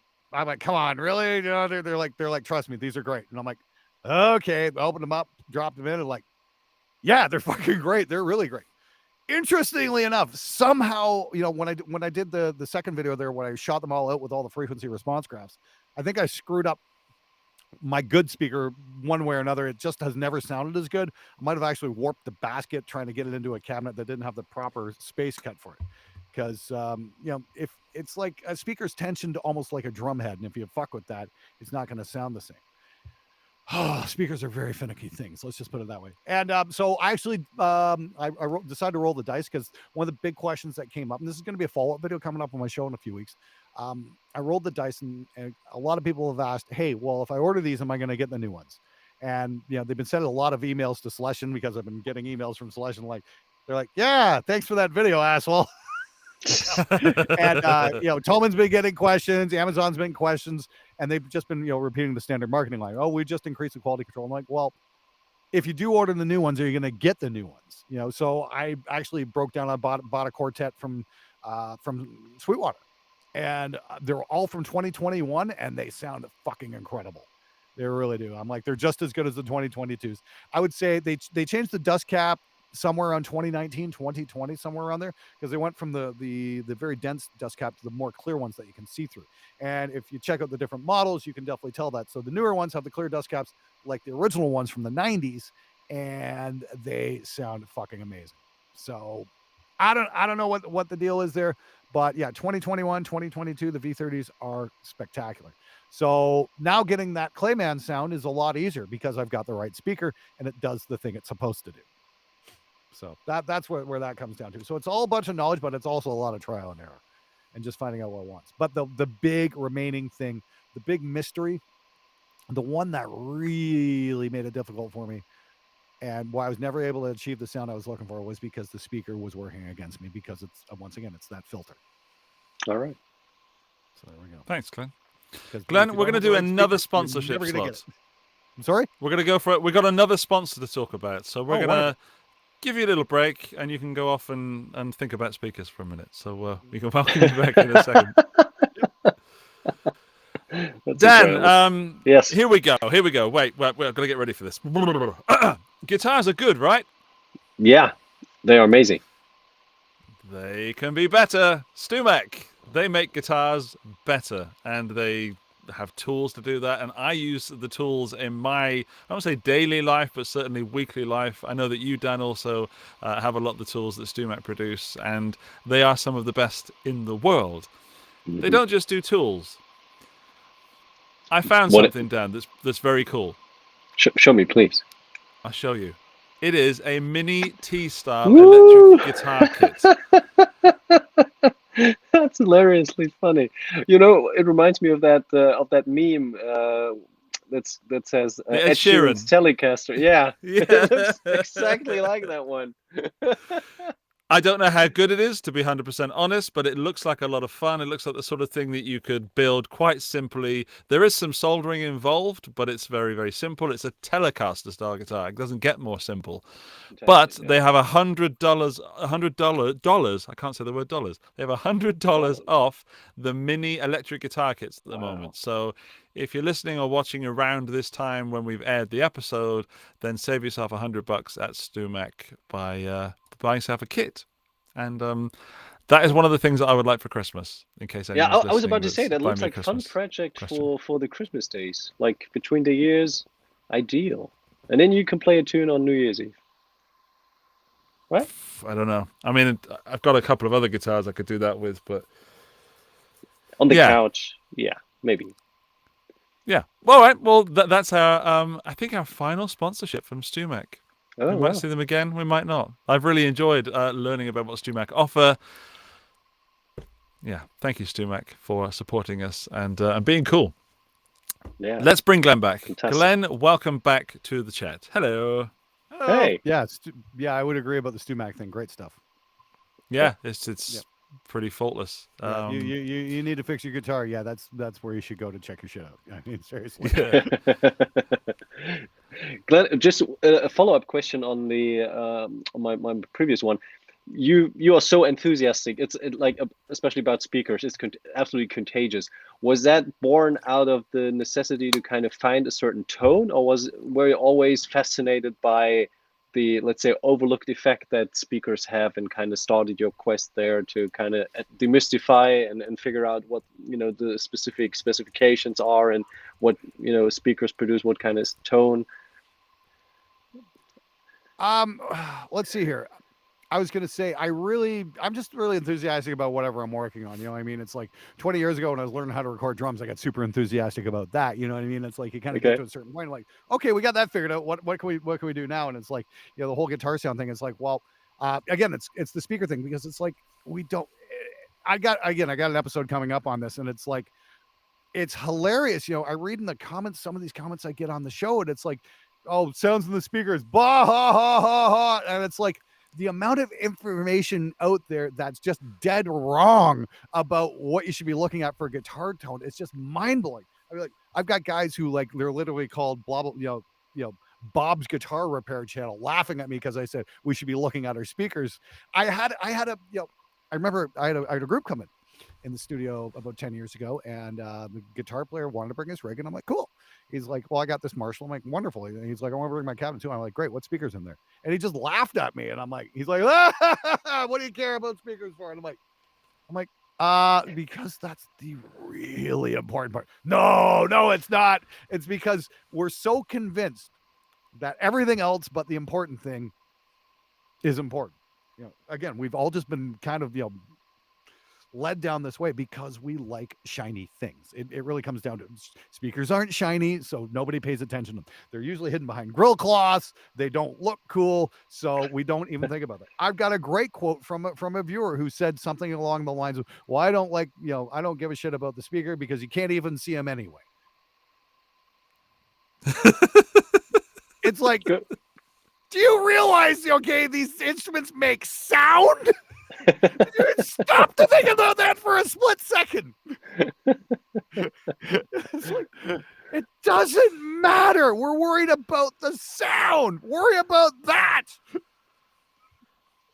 come on, really? They're like, trust me, these are great. And I'm like, okay. I opened them up, dropped them in, and like, yeah, they're fucking great. They're really great. Interestingly enough, somehow, when I did the second video there, when I shot them all out with all the frequency response graphs, I think I screwed up my good speaker one way or another. It just has never sounded as good. I might have actually warped the basket trying to get it into a cabinet that didn't have the proper space cut for it. Because, if it's like a speaker's tensioned almost like a drum head, and if you fuck with that, it's not going to sound the same. Speakers are very finicky things. Let's just put it that way. And so I actually decided to roll the dice, because one of the big questions that came up, and this is going to be a follow-up video coming up on my show in a few weeks. I rolled the dice, and a lot of people have asked, hey, well, if I order these, am I going to get the new ones? And they've been sending a lot of emails to Celestian, because I've been getting emails from Celestian they're like, yeah, thanks for that video, asshole. And Tolman's been getting questions, Amazon's been questions, and they've just been repeating the standard marketing line. Oh, we just increased the quality control. I'm like, well, if you do order the new ones, are you going to get the new ones? So I actually broke down, I bought a quartet from Sweetwater, and they're all from 2021, and they sound fucking incredible. They really do. I'm like, they're just as good as the 2022s. I would say they changed the dust cap somewhere around 2019, 2020, somewhere around there, because they went from the very dense dust cap to the more clear ones that you can see through. And if you check out the different models, you can definitely tell that. So the newer ones have the clear dust caps like the original ones from the 90s, and they sound fucking amazing. So I don't know what the deal is there, but yeah, 2021, 2022, the V30s are spectacular. So now getting that Clayman sound is a lot easier because I've got the right speaker and it does the thing it's supposed to do. So that's where that comes down to. So it's all a bunch of knowledge, but it's also a lot of trial and error and just finding out what it wants. But the big remaining thing, the big mystery, the one that really made it difficult for me, and why I was never able to achieve the sound I was looking for, was because the speaker was working against me, because it's, once again, it's that filter. All right. So there we go. Thanks, Glenn. Glenn, we're going to do another speaker, sponsorship slot. I'm sorry? We're going to go for it. We've got another sponsor to talk about. So we're going to give you a little break, and you can go off and think about speakers for a minute. So we can welcome you back in a second. Dan, yes. Here we go. Wait, I've got to get ready for this. Guitars are good, right? Yeah, they are amazing. They can be better. Stewmac, they make guitars better, and they have tools to do that. And I use the tools in my, I don't say daily life, but certainly weekly life. I know that you, Dan, also have a lot of the tools that Stewmac produce, and they are some of the best in the world. Mm-hmm. They don't just do tools. I found something, Dan, that's very cool. Show me, please. I'll show you. It is a mini T-Star electric guitar kit. That's hilariously funny. It reminds me of that meme that says Ed Sheeran's Telecaster. Yeah, it looks exactly like that one. I don't know how good it is, to be 100% honest, but it looks like a lot of fun. It looks like the sort of thing that you could build quite simply. There is some soldering involved, but it's very, very simple. It's a Telecaster style guitar. It doesn't get more simple. But they have $100. I can't say the word dollars. They have $100 off the mini electric guitar kits at the moment. So if you're listening or watching around this time when we've aired the episode, then save yourself $100 at Stewmac by buying yourself a kit. And that is one of the things that I would like for Christmas, in case anyone's listening. I was about to say, that looks like a fun project for the Christmas days, like between the years, ideal. And then you can play a tune on New Year's Eve. Right? I don't know. I mean, I've got a couple of other guitars I could do that with, but on the couch, maybe. Yeah. All right. Well, that's our I think our final sponsorship from Stewmac. We might see them again. We might not. I've really enjoyed learning about what Stewmac offer. Yeah. Thank you, Stewmac, for supporting us and being cool. Yeah. Let's bring Glenn back. Fantastic. Glenn, welcome back to the chat. Hello. Hey. Yeah. I would agree about the Stewmac thing. Great stuff. Yeah. It's pretty faultless. You need to fix your guitar. Yeah, that's where you should go to check your shit out. I mean, seriously. Glenn, just a follow-up question on the on my previous one. You are so enthusiastic. It's especially about speakers. It's absolutely contagious. Was that born out of the necessity to kind of find a certain tone, or were you always fascinated by the, let's say, overlooked effect that speakers have, and kind of started your quest there to kind of demystify and figure out what the specific specifications are and what speakers produce, what kind of tone? Let's see here. I was going to say, I'm just really enthusiastic about whatever I'm working on. You know what I mean? It's like 20 years ago when I was learning how to record drums, I got super enthusiastic about that. You know what I mean? It's like you kind of get to a certain point, like, okay, we got that figured out. What can we do now? And it's like, the whole guitar sound thing is like, well, again, it's the speaker thing, because it's like, I got an episode coming up on this, and it's like, it's hilarious. I read in the comments, some of these comments I get on the show, and it's like, sounds in the speakers, bah, ha, ha, ha, ha. And it's like the amount of information out there that's just dead wrong about what you should be looking at for a guitar tone. It's just mind blowing. I mean, like, I've got guys who like they're literally called blah blah, you know, Bob's Guitar Repair Channel, laughing at me because I said we should be looking at our speakers. I had a, you know, I remember I had a group come in the studio about 10 years ago, and the guitar player wanted to bring his rig, and I'm like, cool. He's like, well, I got this Marshall. I'm like, wonderful. And he's like, I want to bring my cabinet too. I'm like, great. What speakers in there? And he just laughed at me, and I'm like, he's like, what do you care about speakers for? And I'm like, because that's the really important part. No, it's not. It's because we're so convinced that everything else but the important thing is important. You know, again, we've all just been kind of, you know, led down this way because we like shiny things. It really comes down to speakers aren't shiny, so nobody pays attention to them. They're usually hidden behind grill cloths. They don't look cool, so we don't even think about it. I've got a great quote from a viewer who said something along the lines of, well, I don't give a shit about the speaker because you can't even see them anyway. It's like, do you realize, okay, these instruments make sound? Stop to think about that for a split second. It's like, it doesn't matter. We're worried about the sound. Worry about that.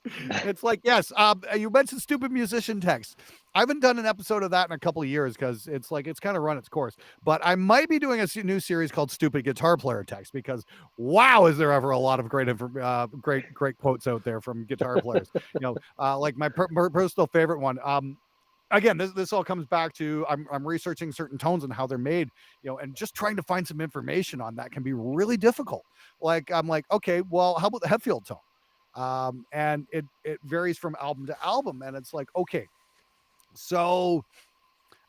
It's like, yes, you mentioned stupid musician text. I haven't done an episode of that in a couple of years because it's like it's kind of run its course. But I might be doing a new series called Stupid Guitar Player Text because wow, is there ever a lot of great quotes out there from guitar players? You know, like my personal favorite one. Again, this all comes back to I'm researching certain tones and how they're made, you know, and just trying to find some information on that can be really difficult. Like I'm like, okay, well, how about the head-field tone? And it varies from album to album, and it's like, okay, so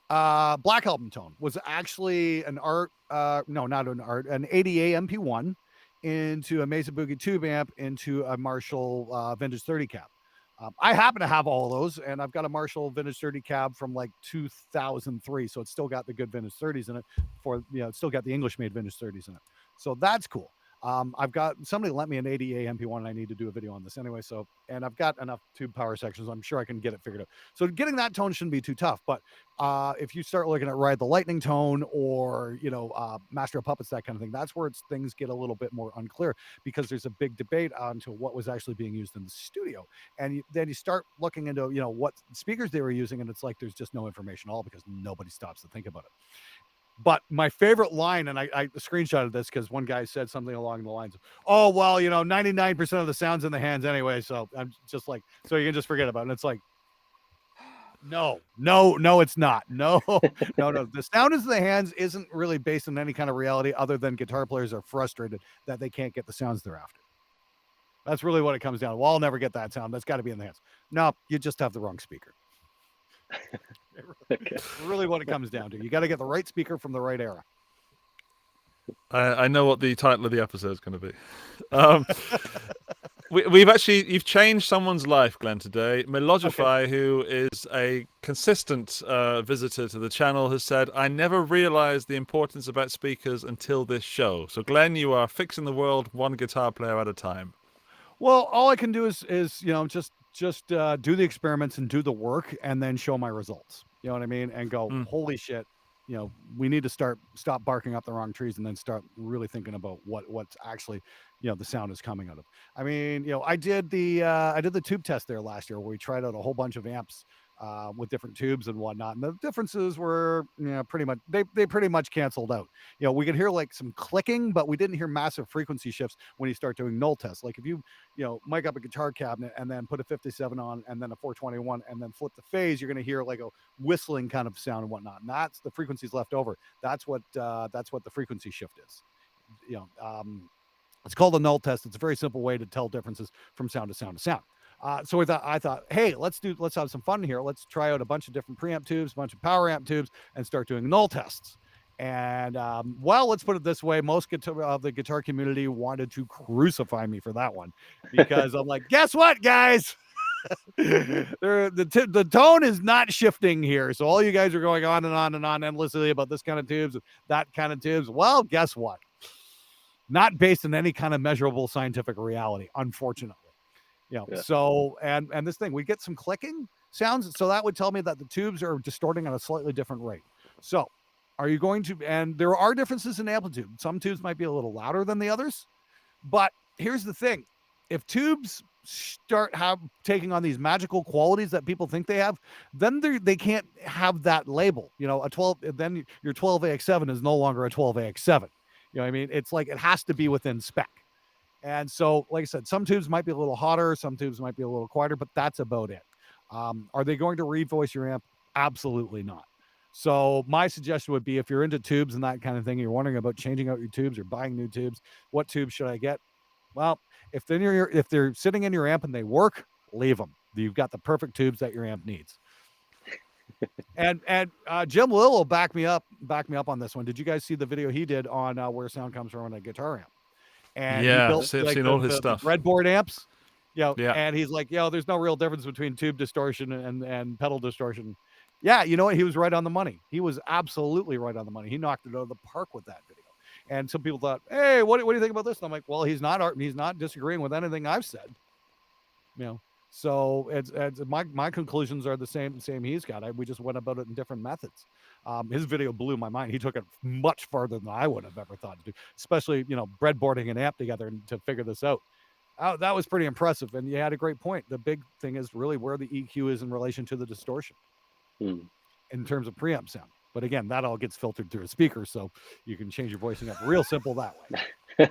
Black Album tone was actually an ADA MP1 into a Mesa Boogie tube amp into a Marshall vintage 30 cab. I happen to have all of those, and I've got a Marshall vintage 30 cab from like 2003, so it's still got the good vintage 30s in it. It's still got the English made vintage 30s in it, so that's cool. I've got somebody lent me an ADA MP1 and I need to do a video on this anyway. So, and I've got enough tube power sections. I'm sure I can get it figured out. So getting that tone shouldn't be too tough. But if you start looking at Ride the Lightning tone or, Master of Puppets, that kind of thing, that's where things get a little bit more unclear because there's a big debate onto what was actually being used in the studio. And then you start looking into, what speakers they were using. And it's like, there's just no information at all because nobody stops to think about it. But my favorite line, and I screenshotted this because one guy said something along the lines of, oh, well, 99% of the sound's in the hands anyway. So I'm just like, so you can just forget about it. And it's like, no, it's not. No. The sound is in the hands isn't really based on any kind of reality other than guitar players are frustrated that they can't get the sounds they're after. That's really what it comes down to. Well, I'll never get that sound. That's got to be in the hands. No, you just have the wrong speaker. Okay. Really what it comes down to. You got to get the right speaker from the right era. I know what the title of the episode is going to be. You've changed someone's life, Glenn, today. Melogify, okay, who is a consistent visitor to the channel, has said, I never realized the importance about speakers until this show. So, Glenn, you are fixing the world one guitar player at a time. Well, all I can do is just do the experiments and do the work and then show my results. You know what I mean? And go, holy shit, we need to stop barking up the wrong trees and then start really thinking about what's actually, the sound is coming out of. I mean, I did the tube test there last year where we tried out a whole bunch of amps with different tubes and whatnot. And the differences were, pretty much, they pretty much canceled out. We could hear like some clicking, but we didn't hear massive frequency shifts when you start doing null tests. Like if you, mic up a guitar cabinet and then put a 57 on and then a 421 and then flip the phase, you're going to hear like a whistling kind of sound and whatnot. And that's the frequencies left over. That's what the frequency shift is. It's called a null test. It's a very simple way to tell differences from sound to sound to sound. So I thought, hey, let's have some fun here. Let's try out a bunch of different preamp tubes, a bunch of power amp tubes, and start doing null tests. And let's put it this way: most of the guitar community wanted to crucify me for that one because I'm like, guess what, guys? the tone is not shifting here. So all you guys are going on and on and on endlessly about this kind of tubes, that kind of tubes. Well, guess what? not based in any kind of measurable scientific reality, unfortunately. So and this thing, we get some clicking sounds, so that would tell me that the tubes are distorting at a slightly different rate. So are you going to, and there are differences in amplitude. Some tubes might be a little louder than the others, but here's the thing. If tubes start taking on these magical qualities that people think they have, then they can't have that label. A 12, then your 12AX7 is no longer a 12AX7. You know what I mean? It's like, it has to be within spec. And so, like I said, some tubes might be a little hotter, some tubes might be a little quieter, but that's about it. Are they going to revoice your amp? Absolutely not. So my suggestion would be, if you're into tubes and that kind of thing, you're wondering about changing out your tubes or buying new tubes, what tubes should I get? Well, if they're sitting in your amp and they work, leave them. You've got the perfect tubes that your amp needs. and Jim Lill will back me up on this one. Did you guys see the video he did on where sound comes from on a guitar amp? And yeah, he built, I've seen all his stuff. Breadboard amps. Yeah. And he's like, there's no real difference between tube distortion and pedal distortion. Yeah, you know what? He was right on the money. He was absolutely right on the money. He knocked it out of the park with that video. And some people thought, hey, what do you think about this? And I'm like, well, he's not disagreeing with anything I've said. So it's my conclusions are the same he's got. We just went about it in different methods. His video blew my mind. He took it much farther than I would have ever thought to do, especially, breadboarding an amp together to figure this out. That was pretty impressive. And you had a great point. The big thing is really where the EQ is in relation to the distortion in terms of preamp sound. But again, that all gets filtered through a speaker, so you can change your voicing up real simple that way.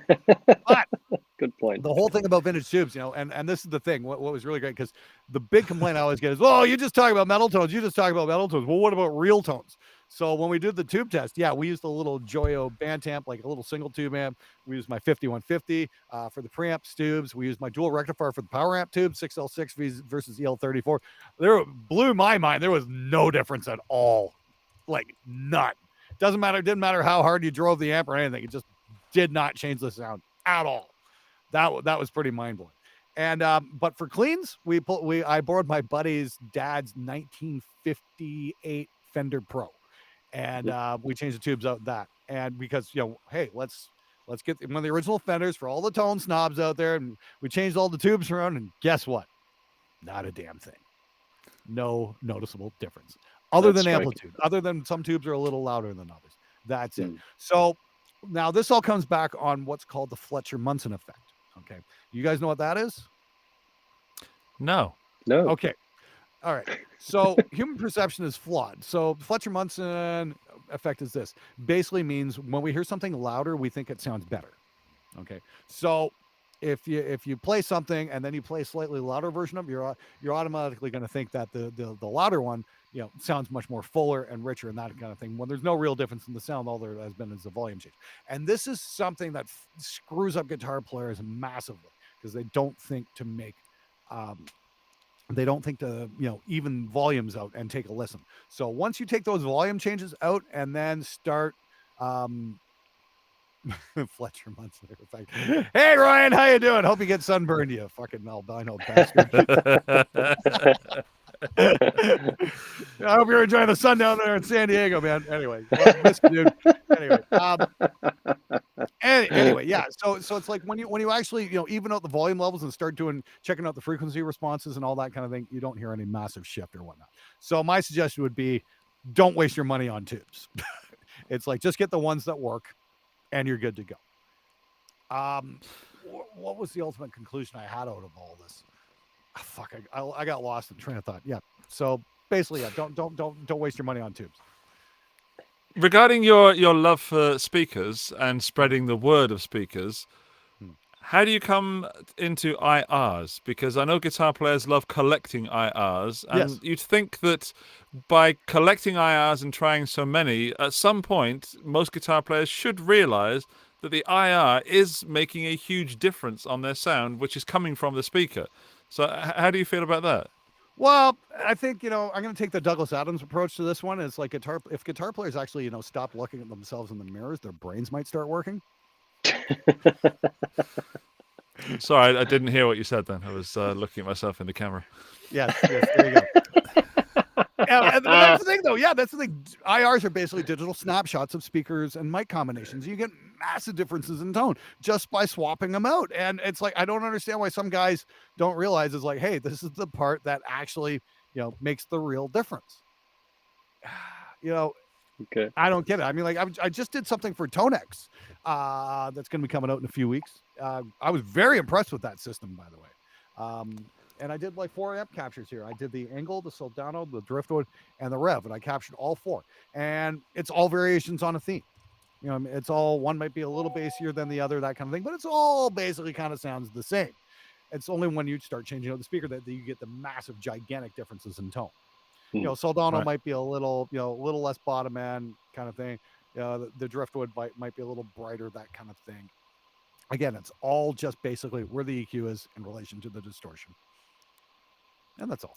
But good point. The whole thing about vintage tubes, and this is the thing, what was really great, because the big complaint I always get is, well, you just talk about metal tones. Well, what about real tones? So when we did the tube test, we used a little Joyo band amp, like a little single tube amp. We used my 5150 for the preamp tubes. We used my dual rectifier for the power amp tube, 6L6 versus EL34. There blew my mind. There was no difference at all. Like none. Didn't matter how hard you drove the amp or anything. It just did not change the sound at all. That was pretty mind-blowing. And but for cleans, I borrowed my buddy's dad's 1958 Fender Pro, and we changed the tubes out that. And because hey, let's get one of the original Fenders for all the tone snobs out there, and we changed all the tubes around, and guess what? Not a damn thing. No noticeable difference. Other than amplitude, other than some tubes are a little louder than others. That's it. So now this all comes back on what's called the Fletcher Munson effect. Okay. You guys know what that is? No. Okay. All right. So human perception is flawed. So Fletcher Munson effect is this. Basically means when we hear something louder, we think it sounds better. Okay. So if you play something and then you play a slightly louder version of it, you're automatically going to think that the louder one sounds much more fuller and richer and that kind of thing, when there's no real difference in the sound. All there has been is the volume change. And this is something that screws up guitar players massively, because they don't think to make even volumes out and take a listen. So once you take those volume changes out and then start Fletcher Munson effect. Hey Ryan, how you doing? Hope you get sunburned, you fucking albino bastard. I hope you're enjoying the sun down there in San Diego, man. Anyway, miss you, dude. Anyway, yeah. So it's like when you actually even out the volume levels and start checking out the frequency responses and all that kind of thing, you don't hear any massive shift or whatnot. So my suggestion would be, don't waste your money on tubes. It's like, just get the ones that work, and you're good to go. What was the ultimate conclusion I had out of all this? I got lost in train of thought. Yeah. So basically, don't waste your money on tubes. Regarding your love for speakers and spreading the word of speakers, how do you come into IRs? Because I know guitar players love collecting IRs, and you'd think that by collecting IRs and trying so many, at some point, most guitar players should realize that the IR is making a huge difference on their sound, which is coming from the speaker. So how do you feel about that? Well, I think, I'm going to take the Douglas Adams approach to this one. It's like if guitar players actually, stop looking at themselves in the mirrors, their brains might start working. Sorry, I didn't hear what you said then. I was looking at myself in the camera. Yes, there you go. But that's the thing, though. Yeah, that's the thing. IRs are basically digital snapshots of speakers and mic combinations. You get massive differences in tone just by swapping them out. And it's like, I don't understand why some guys don't realize is like, hey, this is the part that actually, makes the real difference. Okay. I don't get it. I mean, like, I just did something for Tonex that's going to be coming out in a few weeks. I was very impressed with that system, by the way. And I did like 4 amp captures here. I did the angle, the soldano, the driftwood, and the rev, and I captured all 4. And it's all variations on a theme. It's all, one might be a little bassier than the other, that kind of thing, but it's all basically kind of sounds the same. It's only when you start changing out the speaker that you get the massive, gigantic differences in tone. Soldano might be a little, a little less bottom end kind of thing. The driftwood might be a little brighter, that kind of thing. Again, it's all just basically where the EQ is in relation to the distortion. And that's all.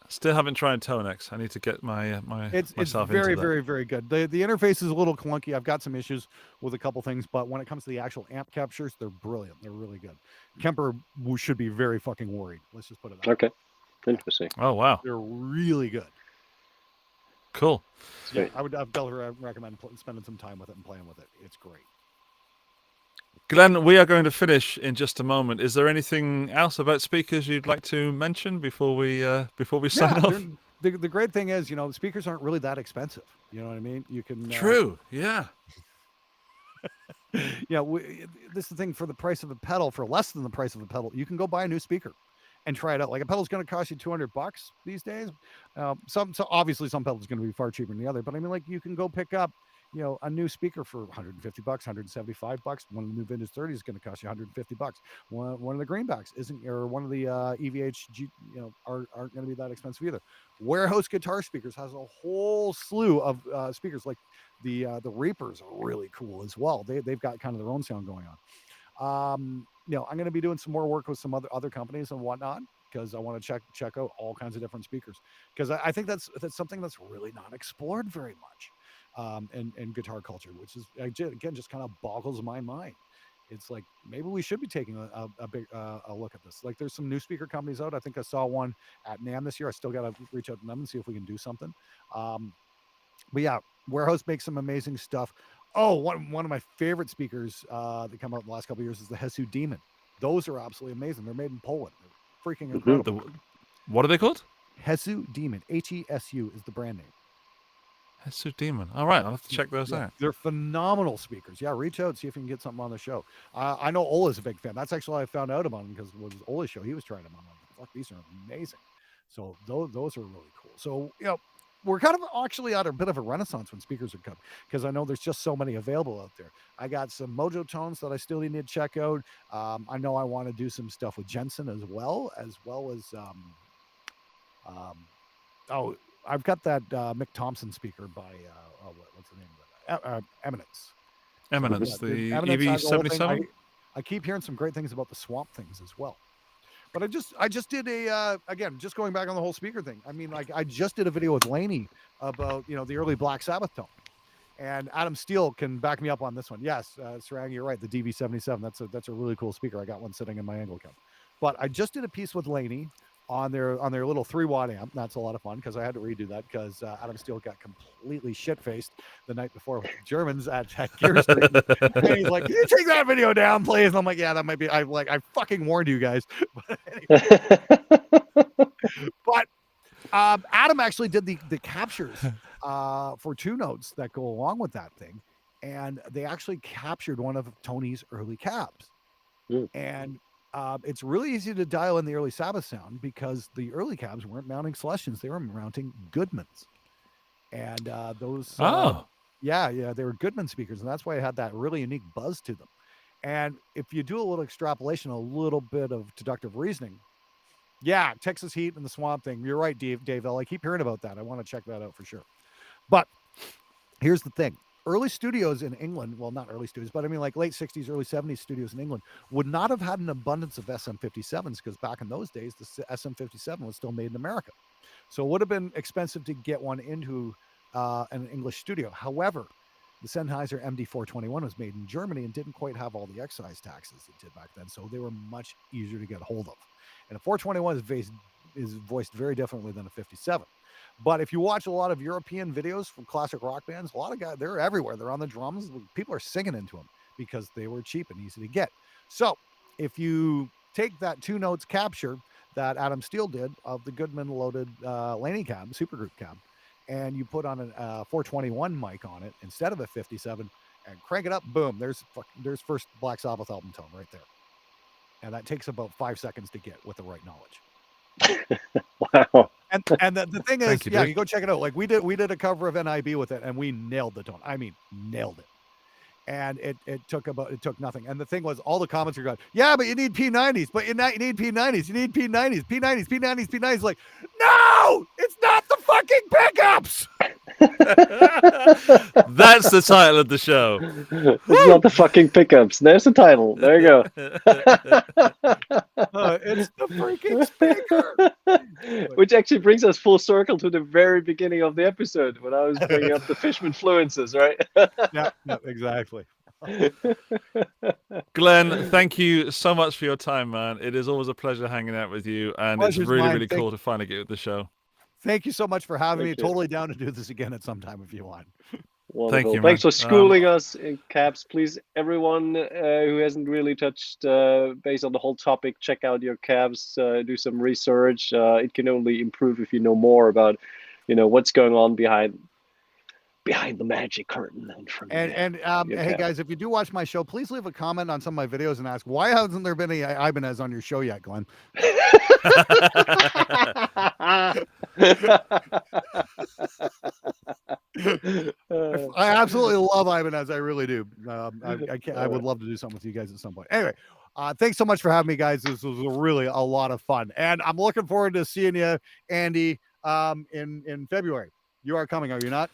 Still haven't tried Tonex. I need to get myself it's into very, that. very, very good. The interface is a little clunky. I've got some issues with a couple things, but when it comes to the actual amp captures, they're brilliant. They're really good. Kemper should be very fucking worried. Let's just put it that way. Okay. Interesting. Oh, wow. They're really good. Cool. Yeah, I would definitely recommend spending some time with it and playing with it. It's great. Glenn, we are going to finish in just a moment. Is there anything else about speakers you'd like to mention before we sign off? The great thing is, speakers aren't really that expensive. You know what I mean? You can. True. Yeah. This is the thing, for the price of a pedal, for less than the price of a pedal, you can go buy a new speaker and try it out. Like, a pedal's going to cost you $200 these days. So obviously some pedals going to be far cheaper than the other, but I mean, like, you can go pick up, a new speaker for $150, $175. One of the new vintage 30s is going to cost you $150. One of the greenbacks isn't, or one of the EVH, aren't going to be that expensive either. Warehouse Guitar Speakers has a whole slew of speakers. Like the Reapers are really cool as well. They've got kind of their own sound going on. I'm going to be doing some more work with some other companies and whatnot, because I want to check out all kinds of different speakers, because I think that's something that's really not explored very much in guitar culture, which is, again, just kind of boggles my mind. It's like, maybe we should be taking a big look at this. Like, there's some new speaker companies out. I think I saw one at NAMM this year. I still got to reach out to them and see if we can do something. But yeah, Warehouse makes some amazing stuff. Oh, one of my favorite speakers that come out in the last couple of years is the Hesu Demon. Those are absolutely amazing. They're made in Poland. They're freaking incredible. What are they called? Hesu Demon. HESU is the brand name. Hesu Demon. All right, I'll have to check those out. They're phenomenal speakers. Yeah, reach out, see if you can get something on the show. I know Ola's a big fan. That's actually how I found out about them, because it was Ola's show. He was trying them. I'm like, fuck, these are amazing. So those are really cool. So, we're kind of actually at a bit of a renaissance when speakers are coming, because I know there's just so many available out there. I got some Mojo tones that I still need to check out. I know I want to do some stuff with Jensen as well as I've got that Mick Thompson speaker by what's the name of it? Eminence. Eminence, So, the Eminence has the whole thing. EV77. I keep hearing some great things about the Swamp things as well. But I just did again, just going back on the whole speaker thing. I mean, like, I just did a video with Laney about, the early Black Sabbath tone. And Adam Steele can back me up on this one. Yes, Sarang, you're right. The DV77, that's a really cool speaker. I got one sitting in my angle cam. But I just did a piece with Laney on their little 3-watt amp. That's a lot of fun, because I had to redo that, because Adam Steele got completely shit-faced the night before with the Germans at Gear Street. And he's like, "Can you take that video down, please?" And I'm like, "Yeah, that might be." I fucking warned you guys. But anyway. But Adam actually did the captures for 2 notes that go along with that thing, and they actually captured one of Tony's early cabs. And it's really easy to dial in the early Sabbath sound, because the early cabs weren't mounting Celestians; they were mounting Goodmans, and those. They were Goodman speakers, and that's why it had that really unique buzz to them. And if you do a little extrapolation, a little bit of deductive reasoning, Texas Heat and the Swamp thing. You're right, Dave L. I keep hearing about that. I want to check that out for sure. But here's the thing. Early studios in England, well, not early studios, but I mean, like, late 60s, early 70s studios in England would not have had an abundance of SM57s, because back in those days, the SM57 was still made in America. So it would have been expensive to get one into an English studio. However, the Sennheiser MD421 was made in Germany and didn't quite have all the excise taxes it did back then. So they were much easier to get hold of. And a 421 is voiced very differently than a 57. But if you watch a lot of European videos from classic rock bands, a lot of guys, they're everywhere. They're on the drums. People are singing into them because they were cheap and easy to get. So if you take that 2 notes capture that Adam Steele did of the Goodman loaded Laney cab, supergroup cab, and you put on a 421 mic on it instead of a 57 and crank it up, boom, there's first Black Sabbath album tone right there. And that takes about 5 seconds to get with the right knowledge. Wow. And the thing is, you, yeah, dude. you go check it out. Like we did a cover of NIB with it, and we nailed the tone. I mean, nailed it. And it took nothing. And the thing was, all the comments are going, yeah, but you need P90s, but you need P90s, you need P90s, P90s. Like, no, it's not the fucking pickups. That's the title of the show. It's not the fucking pickups. There's the title. There you go. It's the freaking speaker. Which actually brings us full circle to the very beginning of the episode when I was bringing up the Fishman fluences, right? Yeah, exactly. Glenn, thank you so much for your time, man. It is always a pleasure hanging out with you, and Pleasure's it's really, mine. really cool to finally get with the show. Thank you so much for having me. Thank you. Totally down to do this again at some time if you want. Wonderful. you, Thanks man. for schooling us in caps. Please, everyone who hasn't really touched base on the whole topic, check out your cabs, do some research. It can only improve if you know more about, what's going on behind the magic curtain. And hey guys, if you do watch my show, please leave a comment on some of my videos and ask, why hasn't there been any Ibanez on your show yet, Glenn? I absolutely love Ibanez. I really do. I would love to do something with you guys at some point. Anyway, thanks so much for having me, guys. This was really a lot of fun, and I'm looking forward to seeing you, Andy, in February. You are coming, are you not?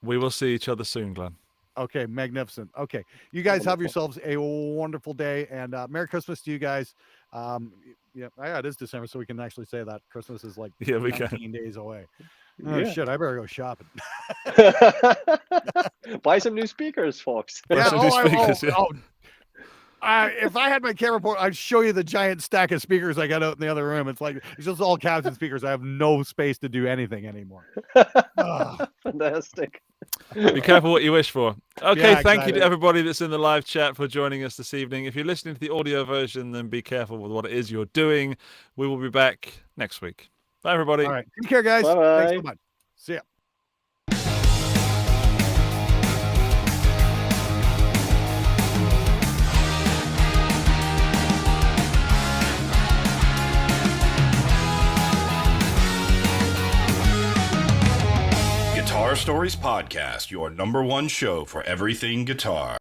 We will see each other soon, Glenn. Okay, magnificent. Okay, you guys have yourselves a wonderful day, and Merry Christmas to you guys. Yeah, it is December, so we can actually say that Christmas is like 19 days away. Oh Yeah. shit, I better go shopping. Buy some new speakers, folks. Buy some new speakers, yeah. If I had my camera port, I'd show you the giant stack of speakers I got out in the other room. It's just all cabs and speakers. I have no space to do anything anymore. Fantastic. Be careful what you wish for. Okay, Yeah, thank you to exactly. everybody that's in the live chat for joining us this evening. If you're listening to the audio version, then be careful with what it is you're doing. We will be back next week. Bye, everybody. All right, take care, guys. Bye-bye. Thanks so much. See ya. Guitar Stories Podcast, your #1 show for everything guitar.